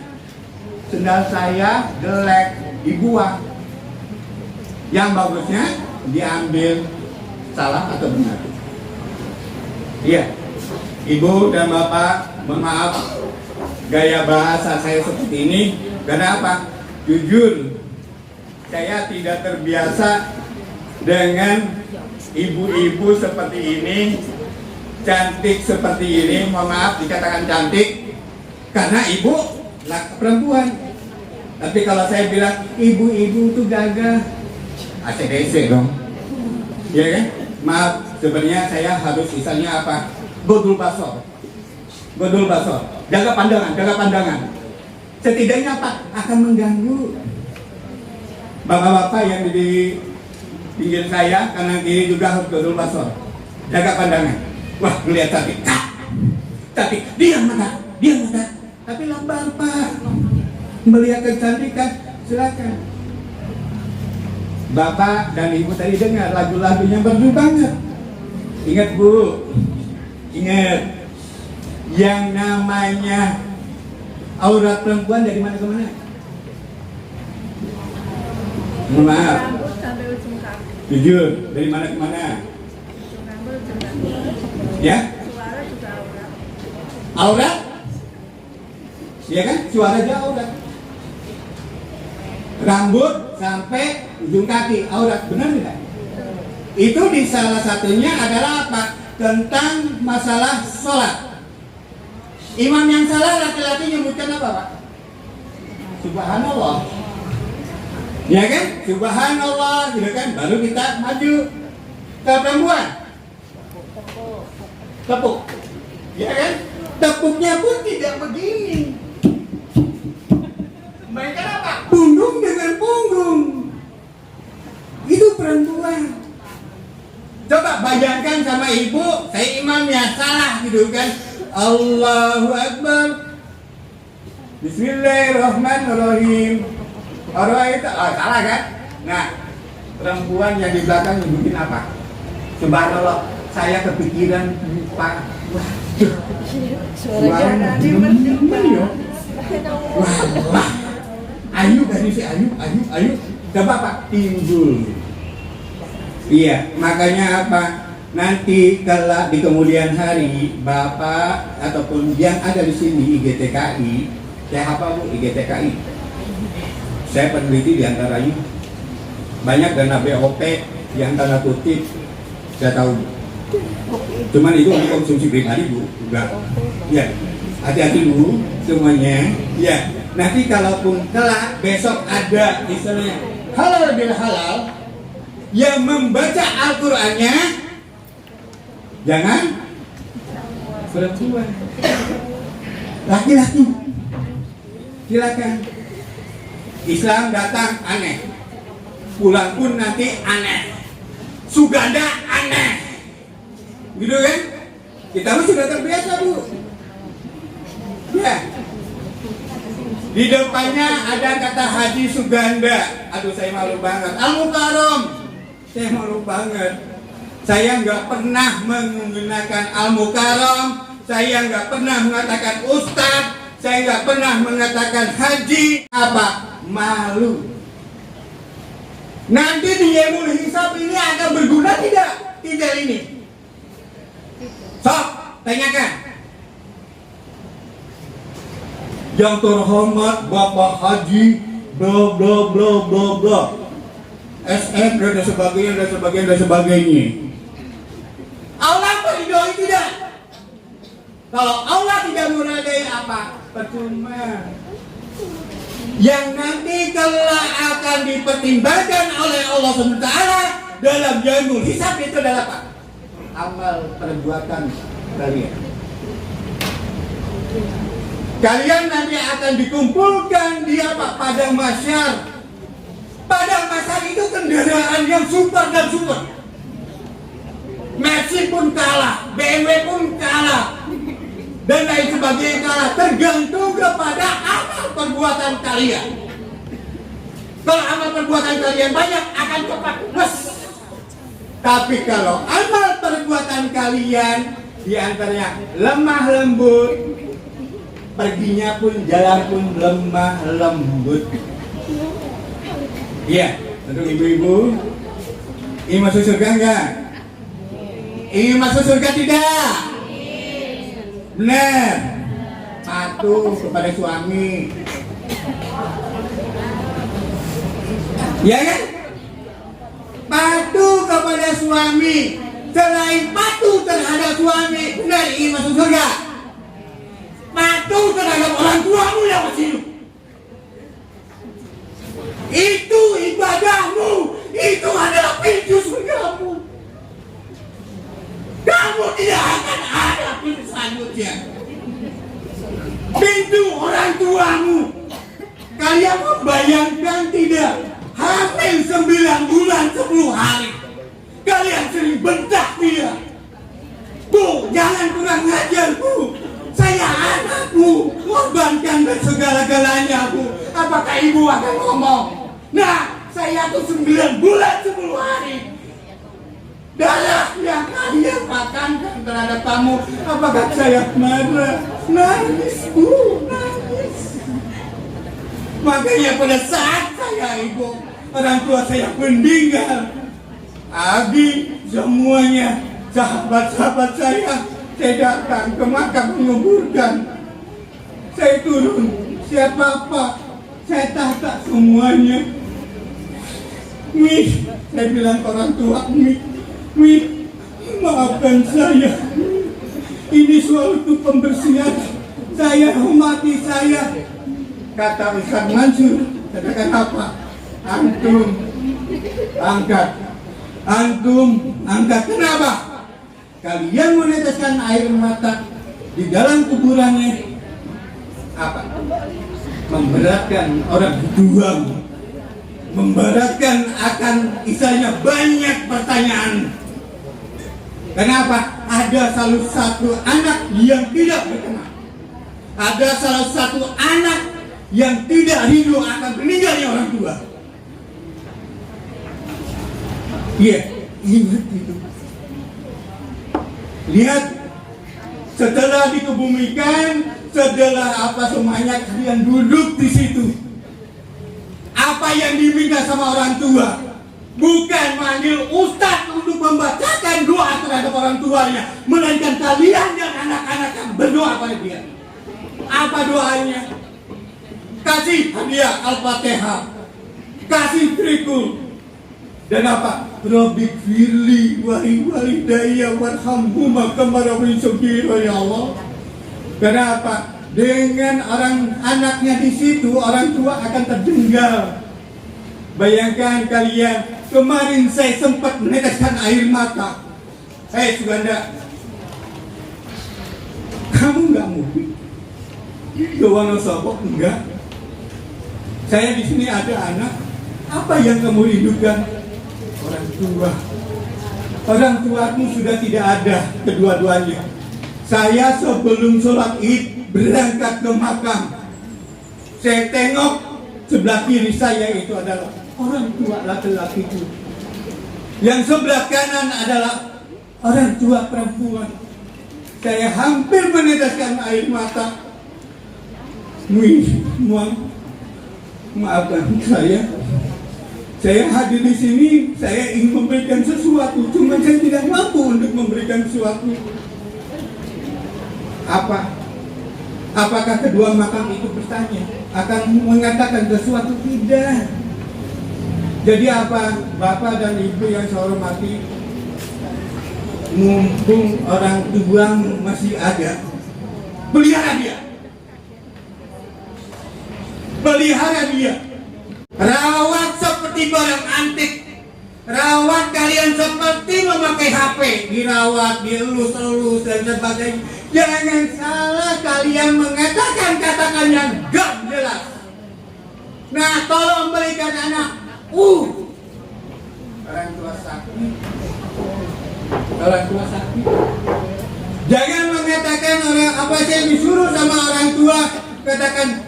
sendal saya jelek dibuang. Yang bagusnya diambil. Salah atau benar? Iya. Ibu dan bapak, mohon maaf gaya bahasa saya seperti ini. Karena apa? Jujur, saya tidak terbiasa dengan ibu-ibu seperti ini, cantik seperti ini. Mohon maaf dikatakan cantik karena ibu perempuan. Tapi kalau saya bilang ibu-ibu itu gagah, ACDC dong. Ya kan? Maaf, sebenarnya saya harus misalnya apa? Godul basor. Jaga pandangan. Setidaknya apa? Akan mengganggu. Bapak-bapak yang di pinggir saya, kanan kiri juga harus godul basor. Jaga pandangan. Wah, melihat cantik. Tapi diam mata. Tapi lambat Pak. Melihat kecantikan, silakan. Bapak dan ibu tadi dengar lagu-lagunya merdu banget. Ingat Bu, ingat yang namanya aurat perempuan dari mana ke mana? Maaf. Jujur, dari mana ke mana? Ya? Aurat? Iya kan? Suara aja aurat. Rambut sampai ujung kaki aurat, benar tidak? Itu di salah satunya adalah apa? Tentang masalah sholat. Imam yang salah laki-laki nyebutkan apa Pak? Subhanallah. Ya kan? Subhanallah gitu kan? Baru kita maju ke perempuan. Tepuk. Ya kan? Tepuknya pun tidak begini. Mereka apa? Punggung dengan punggung. Itu perempuan. Coba bayangkan sama ibu, saya imamnya salah gitu kan. Allahu Akbar. Bismillahirrahmanirrahim. Salah kan? Nah, perempuan yang di belakang nyebutin apa? Subhanallah, saya kepikiran lupa. Suaranya demen ya. Wah. Ayu dari si Ayu. Coba Pak timbul. Iya, makanya apa? Nanti kalau di kemudian hari Bapak ataupun yang ada di sini IGTKI, saya apa Bu IGTKI? Saya peneliti diantaranya. Banyak dana BOP yang tanda kutip saya tahu. Cuman itu untuk konsumsi pribadi Bu, enggak. Ya, hati-hati dulu semuanya. Ya, nanti kalaupun kelak besok ada istilahnya halal bil halal yang membaca Al-Qur'annya jangan perempuan, laki-laki. Silakan. Islam datang aneh, pulang pun nanti aneh, Suganda aneh, gitu kan? Kita sudah terbiasa Bu. Ya, di depannya ada kata Haji Suganda. Aduh saya malu banget. Al-Mukarram, saya malu banget. Saya nggak pernah menggunakan Al-Mukarram, saya nggak pernah mengatakan Ustadz, saya nggak pernah mengatakan Haji. Apa? Malu. Nanti di Yaumul Hisab ini akan berguna tidak? Tidak ini. Sok, tanyakan. Yang terhormat Bapak Haji bla bla bla bla bla, SM dan sebagainya. Allah meridhoi tidak? Kalau Allah tidak meridhoi apa? Percuma. Yang nanti kelak akan dipertimbangkan oleh Allah SWT dalam Yaumul Hisab itu adalah apa? Amal perbuatan kalian. Kalian nanti akan dikumpulkan di apa? Padang mahsyar. Padang mahsyar itu kendaraan yang super dan super. Mercy pun kalah, BMW pun kalah, dan lain sebagainya kalah. Tergantung kepada amal perbuatan kalian. Kalau amal perbuatan kalian banyak akan cepat bus. Tapi kalau amal perbuatan kalian diantaranya lemah lembut, perginya pun jalan pun lemah lembut. Iya, untuk ibu-ibu, ingin masuk surga enggak? Ingin masuk surga tidak? Benar. Patuh kepada suami. Ya kan? Patuh kepada suami. Selain patuh terhadap suami, benar ingin masuk surga? Patuh terhadap orang tuamu yang masih hidup. Itu ibadahmu. Itu adalah pintu surgamu. Kamu tidak akan ada pintu selanjutnya. Pintu orang tuamu. Kalian membayangkan tidak? Hamil 9 bulan 10 hari. Kalian sering bentak tidak? Bu, jangan kurang ngajar Bu. Saya anakmu, korbankan segala-galanya Bu. Apakah ibu akan ngomong? Nah, saya tuh 9 bulan 10 hari. Darah yang kalian makankan terhadap kamu. Apakah saya marah? Nangis Bu, nangis. Makanya pada saat saya ibu, orang tua saya meninggal, Abi, semuanya, sahabat-sahabat saya datang ke makam menguburkan. Saya turun, siapa apa, saya tata semuanya. Mi, saya bilang ke orang tua, Mi, maafkan saya. Ini suatu pembersihan. Saya hormati saya. Kata Ustaz Mansur, katakan apa? Antum angkat. Kenapa? Kalian meneteskan air mata di dalam kuburannya. Apa? Memberatkan orang tua. Memberatkan akan isanya banyak pertanyaan. Kenapa? Ada salah satu anak yang tidak berkenan. Ada salah satu anak yang tidak rindu akan meninggalnya orang tua. Iya, ingat itu. Lihat, setelah dikebumikan, setelah apa semuanya kalian duduk di situ. Apa yang diminta sama orang tua? Bukan manggil ustadz untuk membacakan doa terhadap orang tuanya, melainkan kalian dan anak-anak yang berdoa pada dia. Apa doanya? Kasih hadiah Al-Fatihah. kasih istriku. Dan apa? Rabbik firli walidayya warhamhuma kama rabbayani shaghira, ya Allah. Karena apa? Dengan orang anaknya di situ, orang tua akan terjenggal. Bayangkan kalian, kemarin saya sempat meneteskan air mata. Hei Suganda, kamu nggak mudik? Ke Wonosobo? Enggak. Saya di sini ada anak. Apa yang kamu rindukan? Orang tua. Orang tuamu sudah tidak ada kedua-duanya. Saya sebelum sholat id berangkat ke makam. Saya tengok sebelah kiri saya itu adalah orang tua laki-lakiku. Yang sebelah kanan adalah orang tua perempuan. Saya hampir meneteskan air mata. Maafkan saya hadir di sini, saya ingin memberikan sesuatu, cuma saya tidak mampu untuk memberikan sesuatu. Apakah kedua makam itu bertanya akan mengatakan sesuatu? Tidak. Jadi apa, Bapak dan Ibu yang saya hormati, mumpung orang tuamu masih ada, pelihara dia. Pelihara dia. Rawat seperti barang antik. Rawat kalian seperti memakai HP. Dirawat, dielus-elus dan sebagainya. Jangan salah kalian mengatakan katakan yang gak jelas. Nah, tolong berikan anak. Orang tua sakit. Orang tua sakit. Jangan mengatakan orang apa saya disuruh sama orang tua, katakan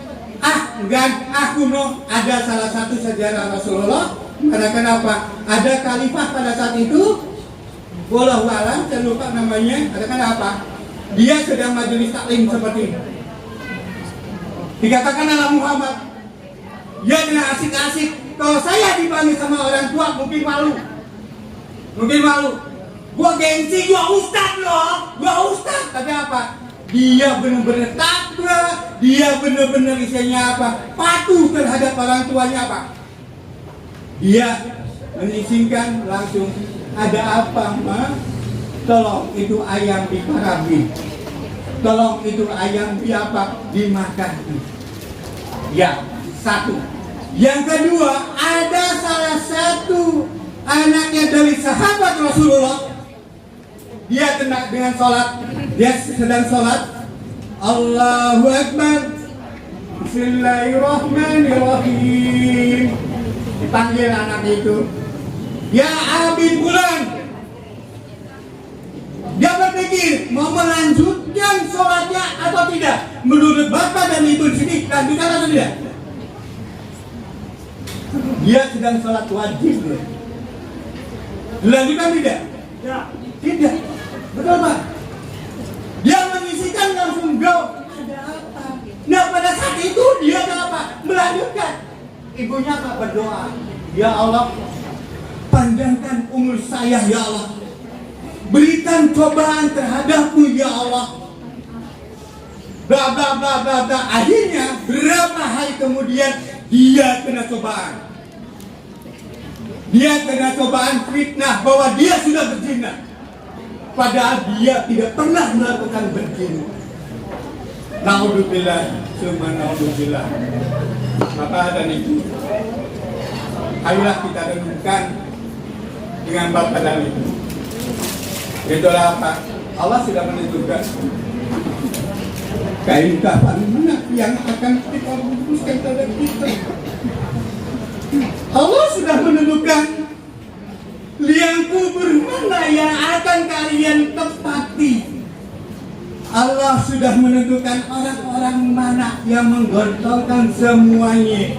enggak, aku no. Ada salah satu sejarah Rasulullah. Karena kenapa? Ada khalifah pada saat itu, wallahu a'lam, saya lupa namanya. Ada kenapa? Dia sedang majelis taklim seperti ini. Dikatakan Allah Muhammad, dia dengan asik-asik. Kalau saya dipanggil sama orang tua, mungkin malu. Mungkin malu. Gua gengsi, gua ustad loh. Gua ustad. Tapi apa? Dia benar-benar takwa, dia benar-benar isinya apa? Patuh terhadap orang tuanya apa? Dia mengizinkan langsung, ada apa, Ma? Tolong itu ayam diparabin. Tolong itu ayam dimakan. Ya, satu. Yang kedua, ada salah satu anaknya dari sahabat Rasulullah. Dia dengan sholat, dia sedang sholat. Allahu Akbar, Bismillahirrahmanirrahim. Dipanggil anak itu, ya Abi Fulan. Dia berpikir mau melanjutkan sholatnya atau tidak. Menurut bapak dan ibu di sini, lanjutkan atau tidak? Dia sedang sholat wajib. Dilanjutkan tidak? Ya, tidak. Betul Pak? Dia mengisikan langsung go. Ada apa? Nah pada saat itu dia apa? Melanjutkan. Ibunya apa? Berdoa. Ya Allah, panjangkan umur saya ya Allah. Berikan cobaan terhadapku ya Allah. Bla bla bla bla bla. Akhirnya berapa hari kemudian dia kena cobaan. Dia kena cobaan fitnah bahwa dia sudah berzina. Padahal dia tidak pernah melakukan berzina. Naudzubillah, summa naudzubillah. Bapak dan Ibu, ayolah kita renungkan dengan Bapak dan Ibu. Itulah apa? Allah sudah menentukan kain kafan mana yang akan kita bungkuskan terhadap kita. Allah sudah menentukan liang kubur mana yang akan kalian tempati. Allah sudah menentukan orang-orang mana yang menggantungkan semuanya.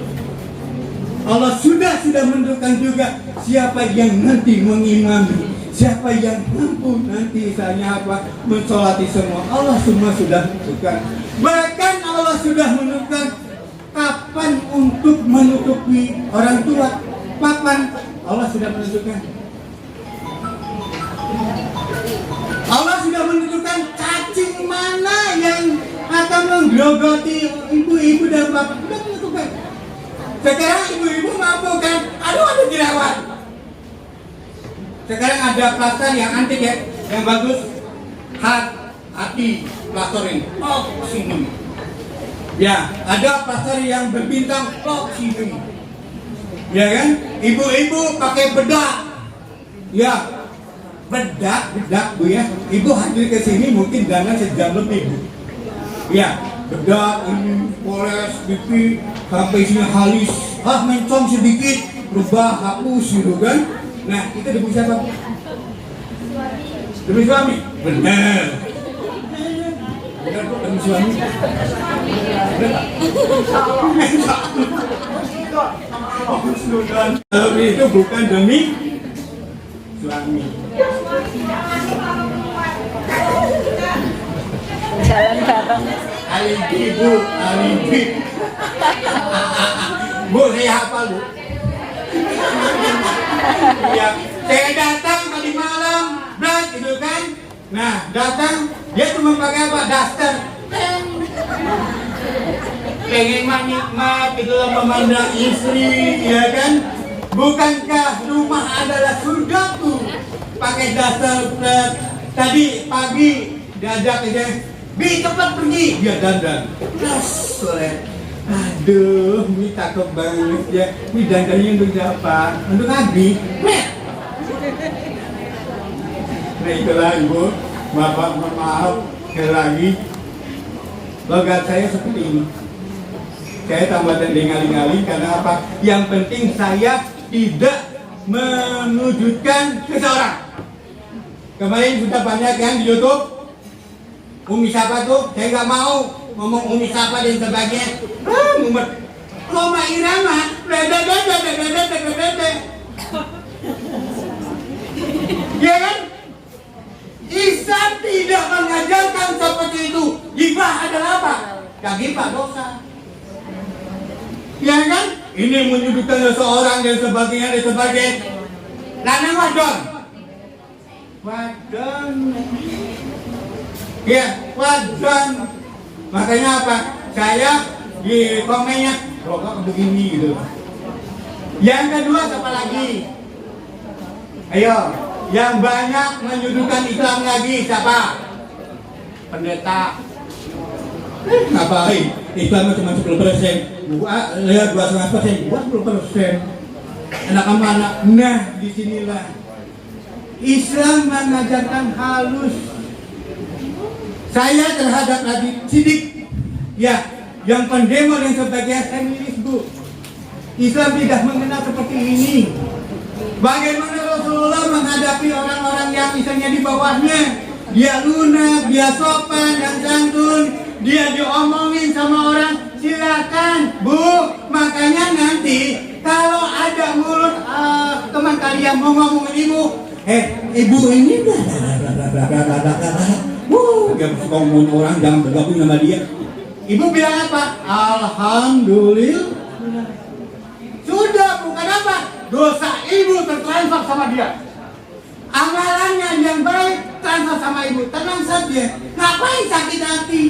Allah sudah menentukan juga siapa yang nanti mengimami, siapa yang mampu nanti misalnya apa mensolati semua. Allah semua sudah menentukan. Bahkan Allah sudah menentukan kapan untuk menutupi orang tua. Kapan Allah sudah menentukan. Allah sudah menentukan cacing mana yang akan menggerogoti ibu-ibu dan bapak. Sudah menentukan. Sekarang ibu-ibu mampu kan? Aduh, ada jerawat. Sekarang ada plaster yang antik ya, yang bagus. Hati plaster ini. Oh, sini. Ya, ada plaster yang berbintang. Oh, sini. Ya kan? Ibu-ibu pakai bedak. Ya, bedak Bu ya. Ibu hadir ke sini mungkin dana sejam lebih Bu. Ya, bedak ini poles pipi sampai sini halus. Mencong sedikit, berubah hapus gitu kan. Nah, itu demi siapa? Demi suami. Benar. Benar kok demi suami. Benar. Tapi itu bukan demi suami. Jalan bareng. Alibi Bu, alibi. Bu, saya hafal Bu. Ya, saya datang tadi malam, berat gitu kan. Nah, datang, dia cuma pakai apa? Daster. Pengen nikmat gitu memandang istri, ya kan? Bukankah rumah adalah surga tuh? Pakai daster, berat. Tadi pagi diajak aja, Bi cepat pergi, dia dandan. Sore. Aduh, ini cakep banget ya. Ini dandannya untuk siapa? Untuk Abi. Nah itulah Ibu, Bapak mohon maaf sekali lagi. Logat saya seperti ini. Saya tambah tending-aling-aling karena apa? Yang penting saya tidak mewujudkan seseorang. Kemarin sudah banyak yang di YouTube. Umi siapa tuh? Saya nggak mau ngomong Umi siapa dan sebagainya. Mumet. Roma Irama. Ya kan? Islam tidak mengajarkan seperti itu. Gibah adalah apa? Ya gibah dosa. Ya kan? Ini menyudutkan seseorang dan sebagainya. Lanang wadon. Ya, wadon. Makanya apa? Saya di komennya, kok begini gitu. Yang kedua siapa lagi? Ayo, yang banyak menyudutkan Islam lagi siapa? Pendeta. Ngapain? Islam cuma 10%. Lihat 2,5%, 20%. Anak anak. Nah, disinilah Islam mengajarkan halus. Saya terhadap Nabi Sidik, ya, yang pendemo dan sebagainya, saya miris Bu. Islam tidak mengenal seperti ini. Bagaimana Rasulullah menghadapi orang-orang yang misalnya di bawahnya, dia lunak, dia sopan dan santun, dia diomongin sama orang, silakan Bu. Makanya nanti kalau ada mulut teman kalian mau ngomongin ibu, ibu ini gak suka ngomongin orang, jangan bergabung sama dia. Ibu bilang apa? Alhamdulillah. Sudah, bukan apa? Dosa ibu tertransfer sama dia. Amalannya yang baik transfer sama ibu. Tenang saja. Ngapain sakit hati?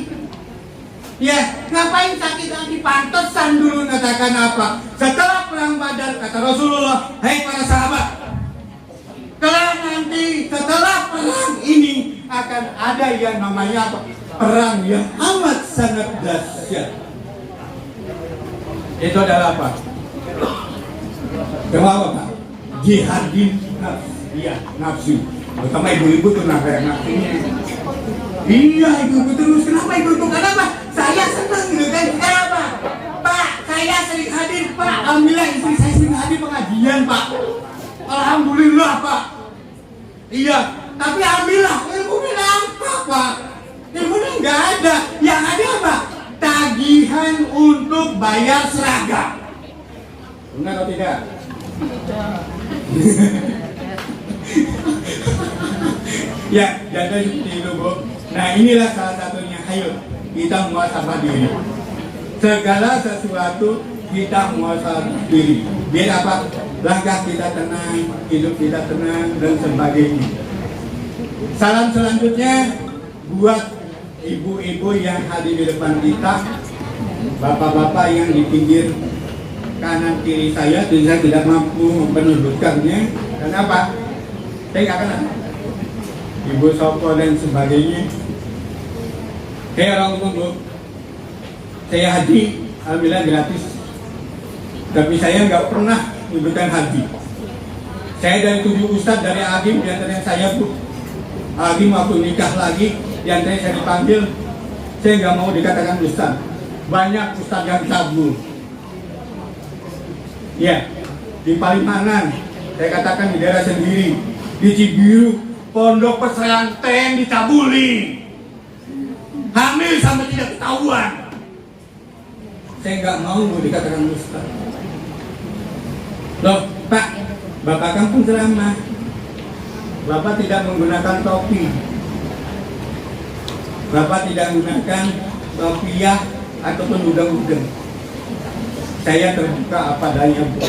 Ya, ngapain sakit hati? Pantesan dulu katakan apa? Setelah perang Badar kata Rasulullah, hai para sahabat, kalau nanti setelah perang ini akan ada yang namanya apa? Perang yang amat sangat dahsyat. Itu adalah apa? Kenapa Pak? Jihadin nafsu. Iya, nafsu. Terutama ibu-ibu tuh nafsunya. Iya, ibu-ibu terus. Kenapa ibu-ibu? Kenapa? Saya senang gitu kan. Kenapa? Pak, saya sering hadir Pak. Alhamdulillah istri saya sering hadir pengajian Pak. Alhamdulillah Pak. Iya, tapi alhamdulillah ilmunya apa Pak? Ilmunya nggak ada. Yang ada apa? Tagihan untuk bayar seragam. Benar atau tidak? Ya, jadi seperti itu Bu. Nah inilah salah satunya. Ayo kita muhasabah diri. Segala sesuatu kita muhasabah diri. Biar apa? Langkah kita tenang, hidup kita tenang dan sebagainya. Salam selanjutnya buat ibu-ibu yang hadir di depan kita, bapak-bapak yang di pinggir kanan kiri saya tidak mampu meneruskannya. Kenapa? Saya nggak kenal Ibu Sopo dan sebagainya. Saya orang umum, saya haji, alhamdulillah gratis. Tapi saya nggak pernah memberikan haji. Saya dari 7 ustadz dari Agim, diantaranya saya Bu Agim waktu nikah lagi, diantaranya saya dipanggil, saya nggak mau dikatakan ustadz. Banyak ustadz yang cabul. Ya, di Palimanan, saya katakan di daerah sendiri, di Cibiru, pondok pesantren dicabuli, hamil sampai tidak ketahuan. Saya nggak mau dikatakan ustaz. Loh, Pak, Bapak kampung ceramah, Bapak tidak menggunakan topi, Bapak tidak menggunakan topiah ataupun udang-udang. Saya terbuka apa adanya, Bu.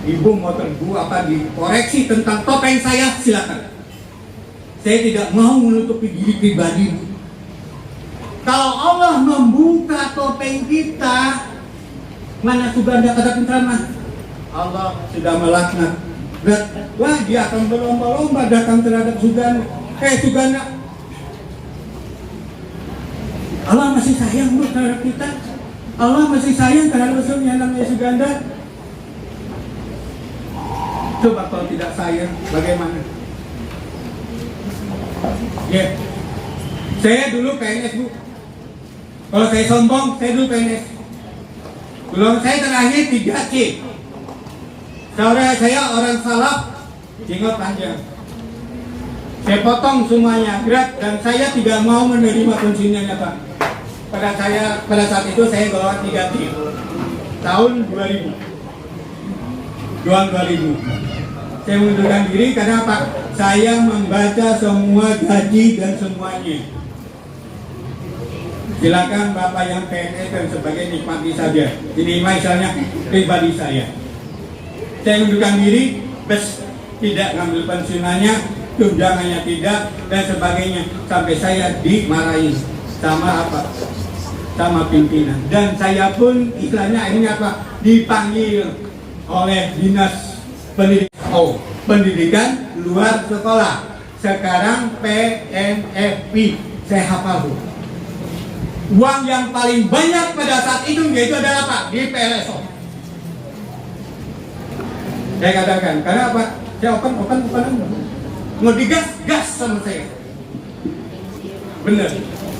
Ibu mau terbuka apa dikoreksi tentang topeng saya, silakan. Saya tidak mau menutupi diri pribadi, Bu. Kalau Allah membuka topeng kita, mana Suganda kata penceramah? Allah sudah melaknat. Wah, dia akan berlomba-lomba datang terhadap Suganda. Suganda, Allah masih sayang Bu terhadap kita. Allah masih sayang terhadap Rasulnya namanya Suganda. Coba kalau tidak sayang, bagaimana? Ya, saya dulu PNS Bu. Kalau saya sombong, saya dulu PNS. Belum saya terakhir 3C. Saudara saya orang salaf, jenggot panjang. Saya potong semuanya, gerak, dan saya tidak mau menerima pensiunnya Pak. Pada saat itu saya golongan 3C. Tahun 2000. 2000. Saya mengundurkan diri karena apa? Saya membaca semua gaji dan semuanya. Silakan Bapak yang PNS dan sebagainya nikmati saja. Ini misalnya pribadi saya. Saya mengundurkan diri, tidak ngambil pensiunannya, tunjangannya tidak, dan sebagainya. Sampai saya dimarahin sama apa? Sama pimpinan. Dan saya pun istilahnya ini apa? Dipanggil oleh dinas pendidikan luar sekolah. Sekarang PNFP. Saya hafal Bu. Uang yang paling banyak pada saat itu yaitu adalah apa? Di PLSO. Saya katakan, karena apa? Saya open mau digas sama saya. Bener.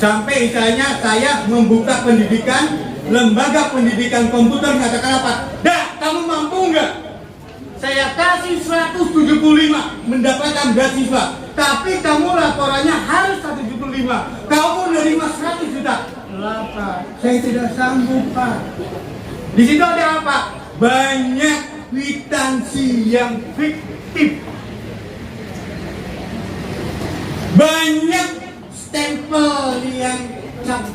Sampai istilahnya saya membuka pendidikan, lembaga pendidikan komputer, katakan apa? Dah, kamu mampu nggak? Saya kasih 175 mendapatkan beasiswa, tapi kamu laporannya harus 175. Kamu menerima 100 juta. Pak, saya tidak sanggup Pak. Di situ ada apa? Banyak kwitansi yang fiktif, banyak stempel yang cap,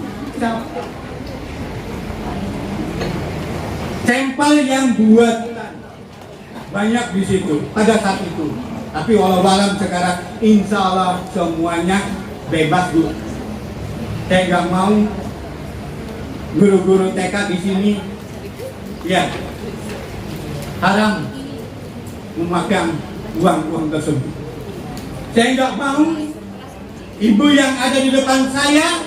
stempel yang buatan, banyak di situ pada saat itu. Tapi walau alam sekarang insya Allah semuanya bebas Bu. Saya nggak mau guru-guru TK di sini ya haram memegang uang tersebut. Saya nggak mau ibu yang ada di depan saya,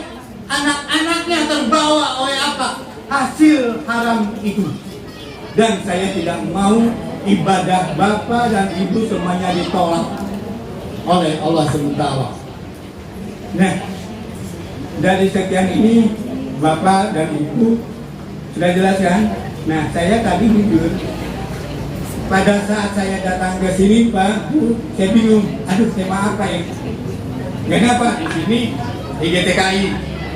anak-anaknya terbawa oleh apa? Hasil haram itu. Dan saya tidak mau ibadah bapak dan ibu semuanya ditolak oleh Allah SWT. Nah, dari sekian ini bapak dan ibu sudah jelaskan. Nah, saya tadi jujur, pada saat saya datang ke sini Pak, Bu, saya bingung. Aduh, tema apa ya? Kenapa di sini IGTKI,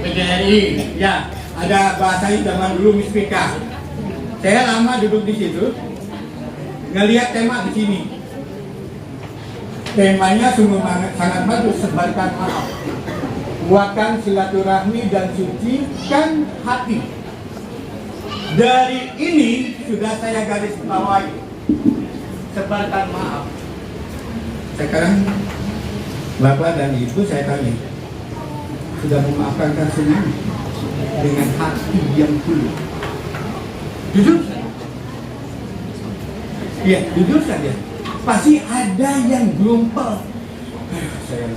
PGRI, ya ada bahasanya zaman dulu Mispika. Saya lama duduk di situ, ngelihat tema di sini. Temanya sungguh sangat bagus, sebarkan maaf, kuatkan silaturahmi dan sucikan hati. Dari ini sudah saya garis bawahi, sebarkan maaf. Sekarang Bapak dan Ibu saya tanya, sudah memaafkan semuanya dengan hati yang tulus? Jujur, Ya, jujur saja. Pasti ada yang gelompol. Saya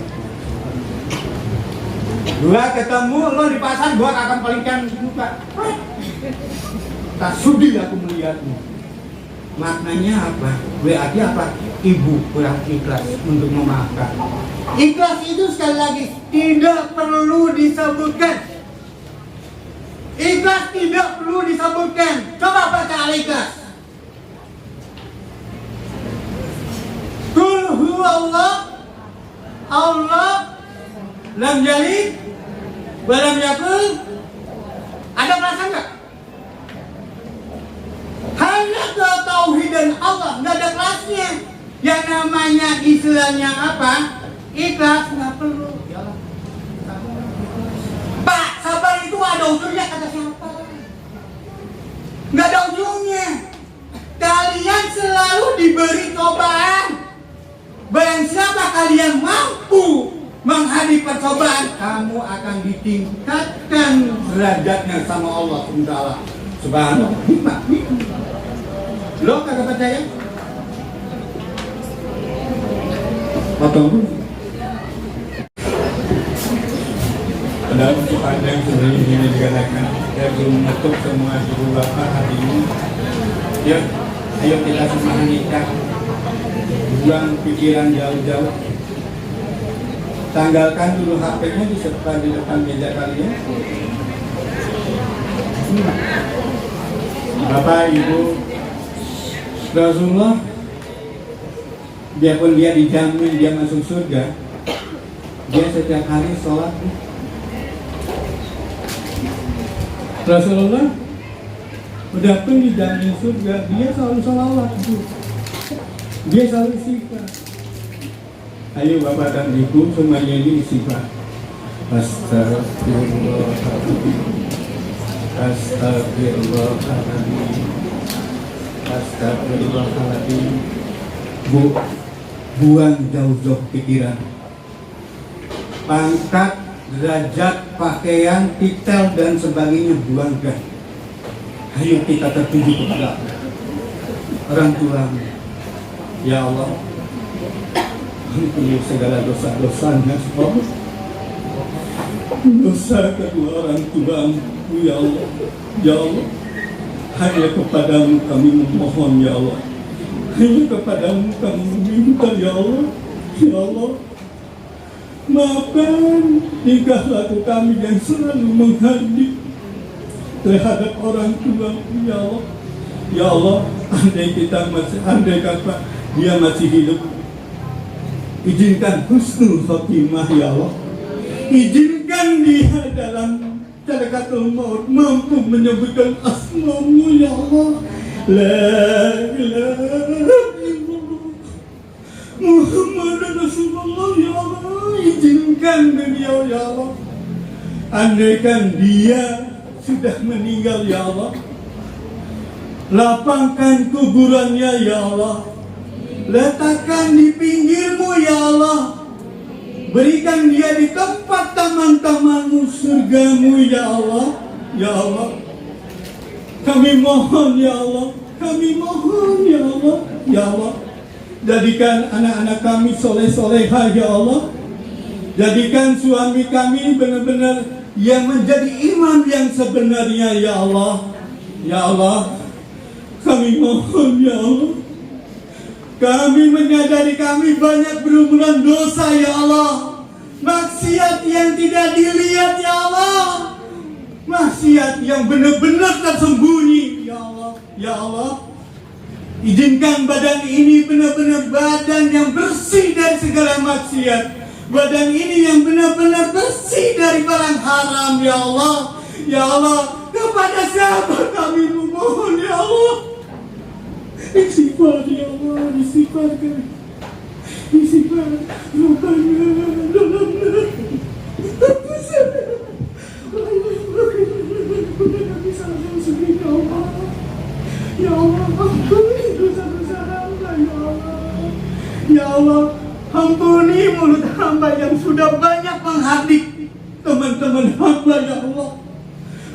gua ketemu lo di pasar, gua akan palingkan muka. Tak sudi aku melihatmu. Maknanya apa? Berarti apa? Ibu kurang ikhlas untuk memaafkan. Ikhlas itu sekali lagi tidak perlu disebutkan. Ikhlas tidak perlu disebutkan. Coba baca al-ikhlas. Qul huwallah, Allah lam yalid wa lam yakul. Ada perasaan nggak? Hanya ke tauhid dan Allah, nggak ada kelasnya. Yang namanya istilahnya apa? Ikhlas nggak perlu. Pak, sabar itu ada ujungnya, kata siapa? Nggak ada ujungnya. Kalian selalu diberi cobaan. Barang siapa kalian mampu menghadapi percobaan, kamu akan ditingkatkan derajatnya sama Allah Subhanahu. Lo kagak percaya? Potong. Padahal sepanjang sebenarnya ini dikatakan, saya belum menutup semua ibu bapak hari ini. Ya, ayo kita semua nikah. Buang pikiran jauh-jauh. Tanggalkan dulu HP-nya di depan meja kalian. Bapak, Ibu, Rasulullah, biarpun dia dijamin dia masuk surga, dia setiap hari sholat. Rasulullah, udah pun dijamin surga, dia selalu sholawat. Dia selalu istighfar. Ayo Bapak dan Ibu semuanya ini istighfar. Astagfirullahaladzim. Astagfirullahaladzim. Astagfirullahaladzim. Bu, buang jauh-jauh pikiran. Pangkat, derajat, pakaian, titel dan sebagainya buangkan. Ayo kita tertuju kepada orang tua. Ya Allah, ampuni segala dosa-dosanya, dosa kedua orang tuamu, ya Allah. Ya Allah, hanya kepadamu kami memohon, ya Allah. Hanya kepadamu kami meminta, ya Allah. Ya Allah, maafkan tingkah laku kami yang selalu menghadik terhadap orang tua, ya Allah. Ya Allah, andai kata dia masih hidup, izinkan husnul khotimah, ya Allah. Izinkan dia dalam Sadaqatul Maut mampu menyebutkan asmamu, ya Allah. La ilaha illallah Muhammad Rasulullah, ya Allah. Izinkan beliau, ya Allah. Andaikan dia sudah meninggal, ya Allah, lapangkan kuburannya, ya Allah. Letakkan di pinggirmu, ya Allah. Berikan dia di tempat taman-tamanmu, surgamu, ya Allah. Ya Allah, kami mohon, ya Allah. Kami mohon, ya Allah. Ya Allah, jadikan anak-anak kami soleh-solehah, ya Allah. Jadikan suami kami benar-benar yang menjadi imam yang sebenarnya, ya Allah. Ya Allah, kami mohon, ya Allah. Kami menyadari kami banyak berumuran dosa, ya Allah. Maksiat yang tidak dilihat, ya Allah. Maksiat yang benar-benar tersembunyi, ya Allah. Ya Allah, izinkan badan ini benar-benar badan yang bersih dari segala maksiat. Badan ini yang benar-benar bersih dari barang haram, ya Allah. Ya Allah, kepada siapa kami memohon, ya Allah. Istighfar, ya Allah, istighfarkan. Istighfar, rupanya dalamnya. Ya Allah, ampuni dosa-dosa hamba, ya Allah. Ya Allah, ampuni mulut hamba yang sudah banyak menghardik teman-teman hamba, ya Allah.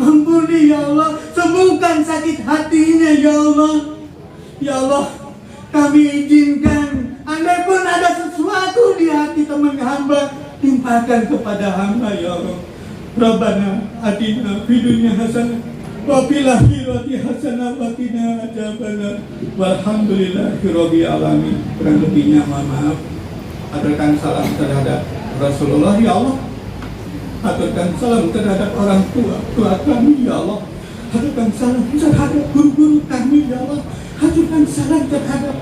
Ampuni, ya Allah, sembuhkan sakit hatinya, ya Allah. Ya Allah, kami izinkan, andai pun ada sesuatu di hati teman hamba, timpakan kepada hamba ya Allah. Rabbana atina fid dunya hasanah wa fil akhirati hasanah wa qina adzabannar. Walhamdulillahirabbil alamin. Kurang lebihnya mohon maaf. Aturkan salam terhadap Rasulullah ya Allah. Aturkan salam terhadap orang tua kami ya Allah. Aturkan salam terhadap guru-guru kami ya Allah. Aturkan salam terhadap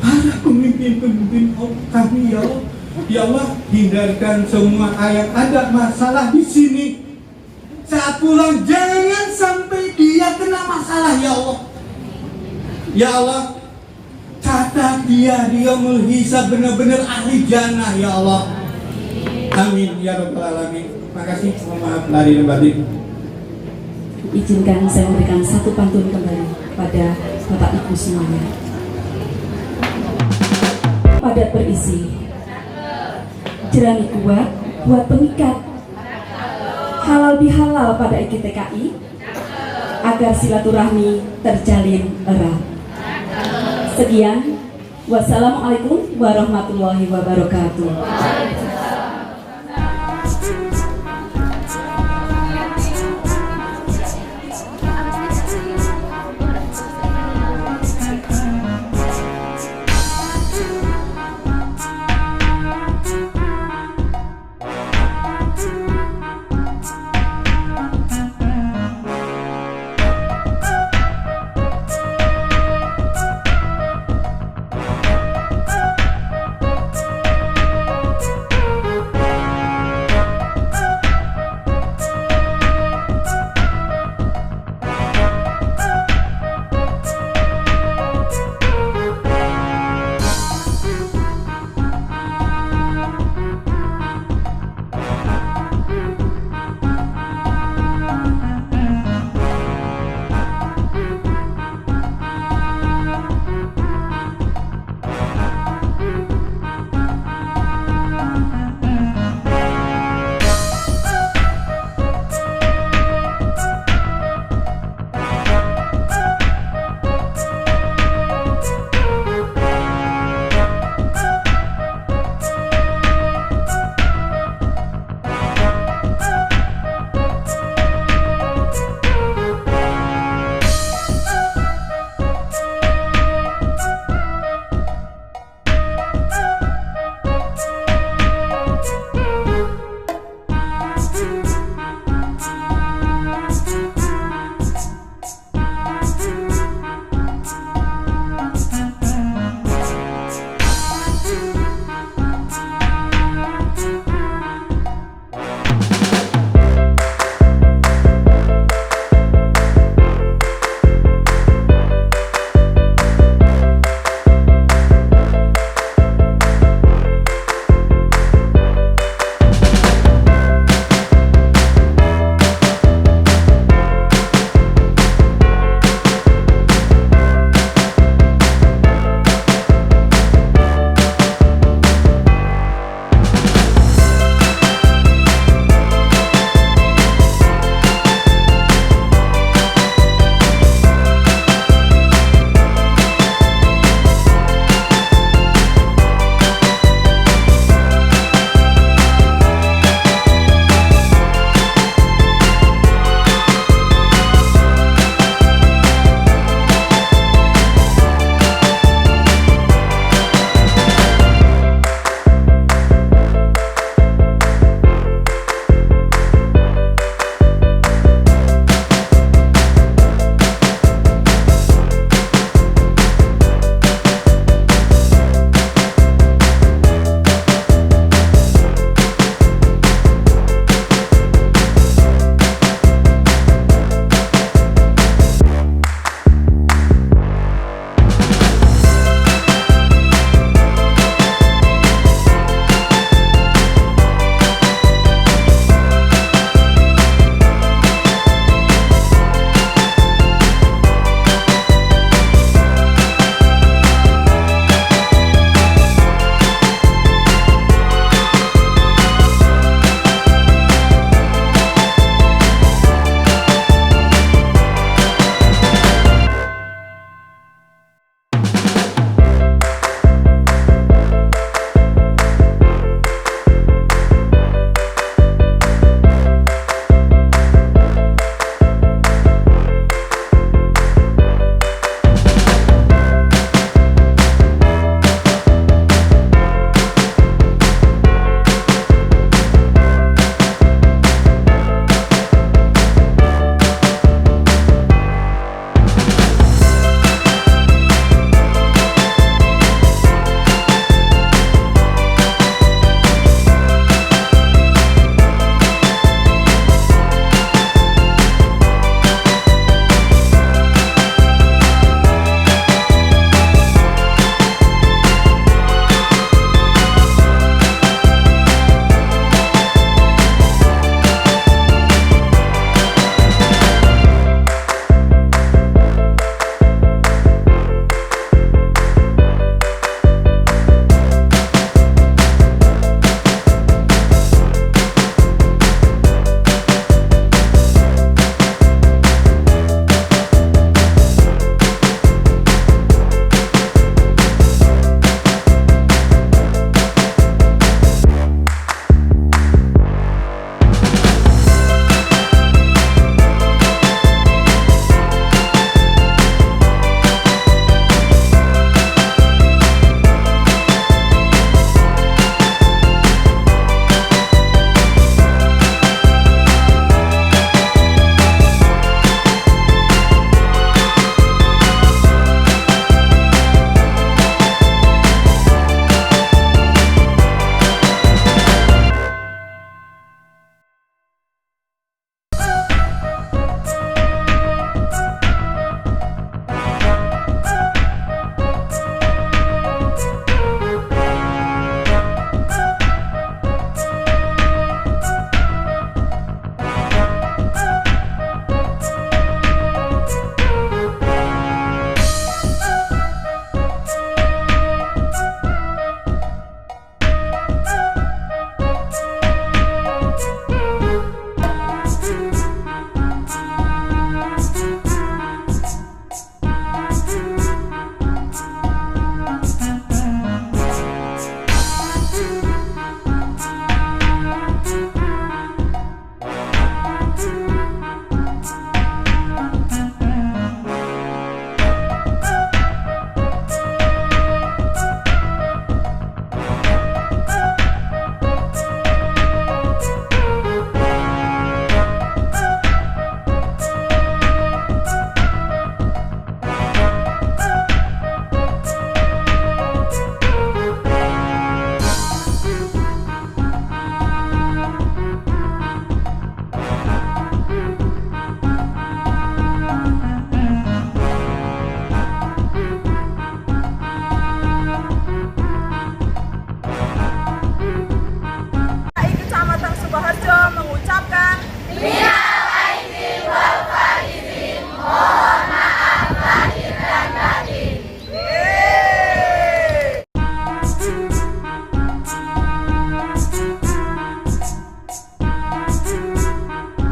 para pemimpin-pemimpin kami ya Allah. Ya Allah, hindarkan semua yang ada masalah di sini. Saat pulang jangan sampai dia kena masalah ya Allah. Ya Allah, catat dia menghisab benar-benar ahli jannah ya Allah. Amin ya rabbal alamin. Makasih, mohon maaf lahir dan batin. Izinkan saya memberikan satu pantun kembali pada Bapak Ibu semuanya. Padat berisi, jerami kuat buat pengikat, halal bihalal pada IKTKI, agar silaturahmi terjalin erat. Sekian, wassalamualaikum warahmatullahi wabarakatuh.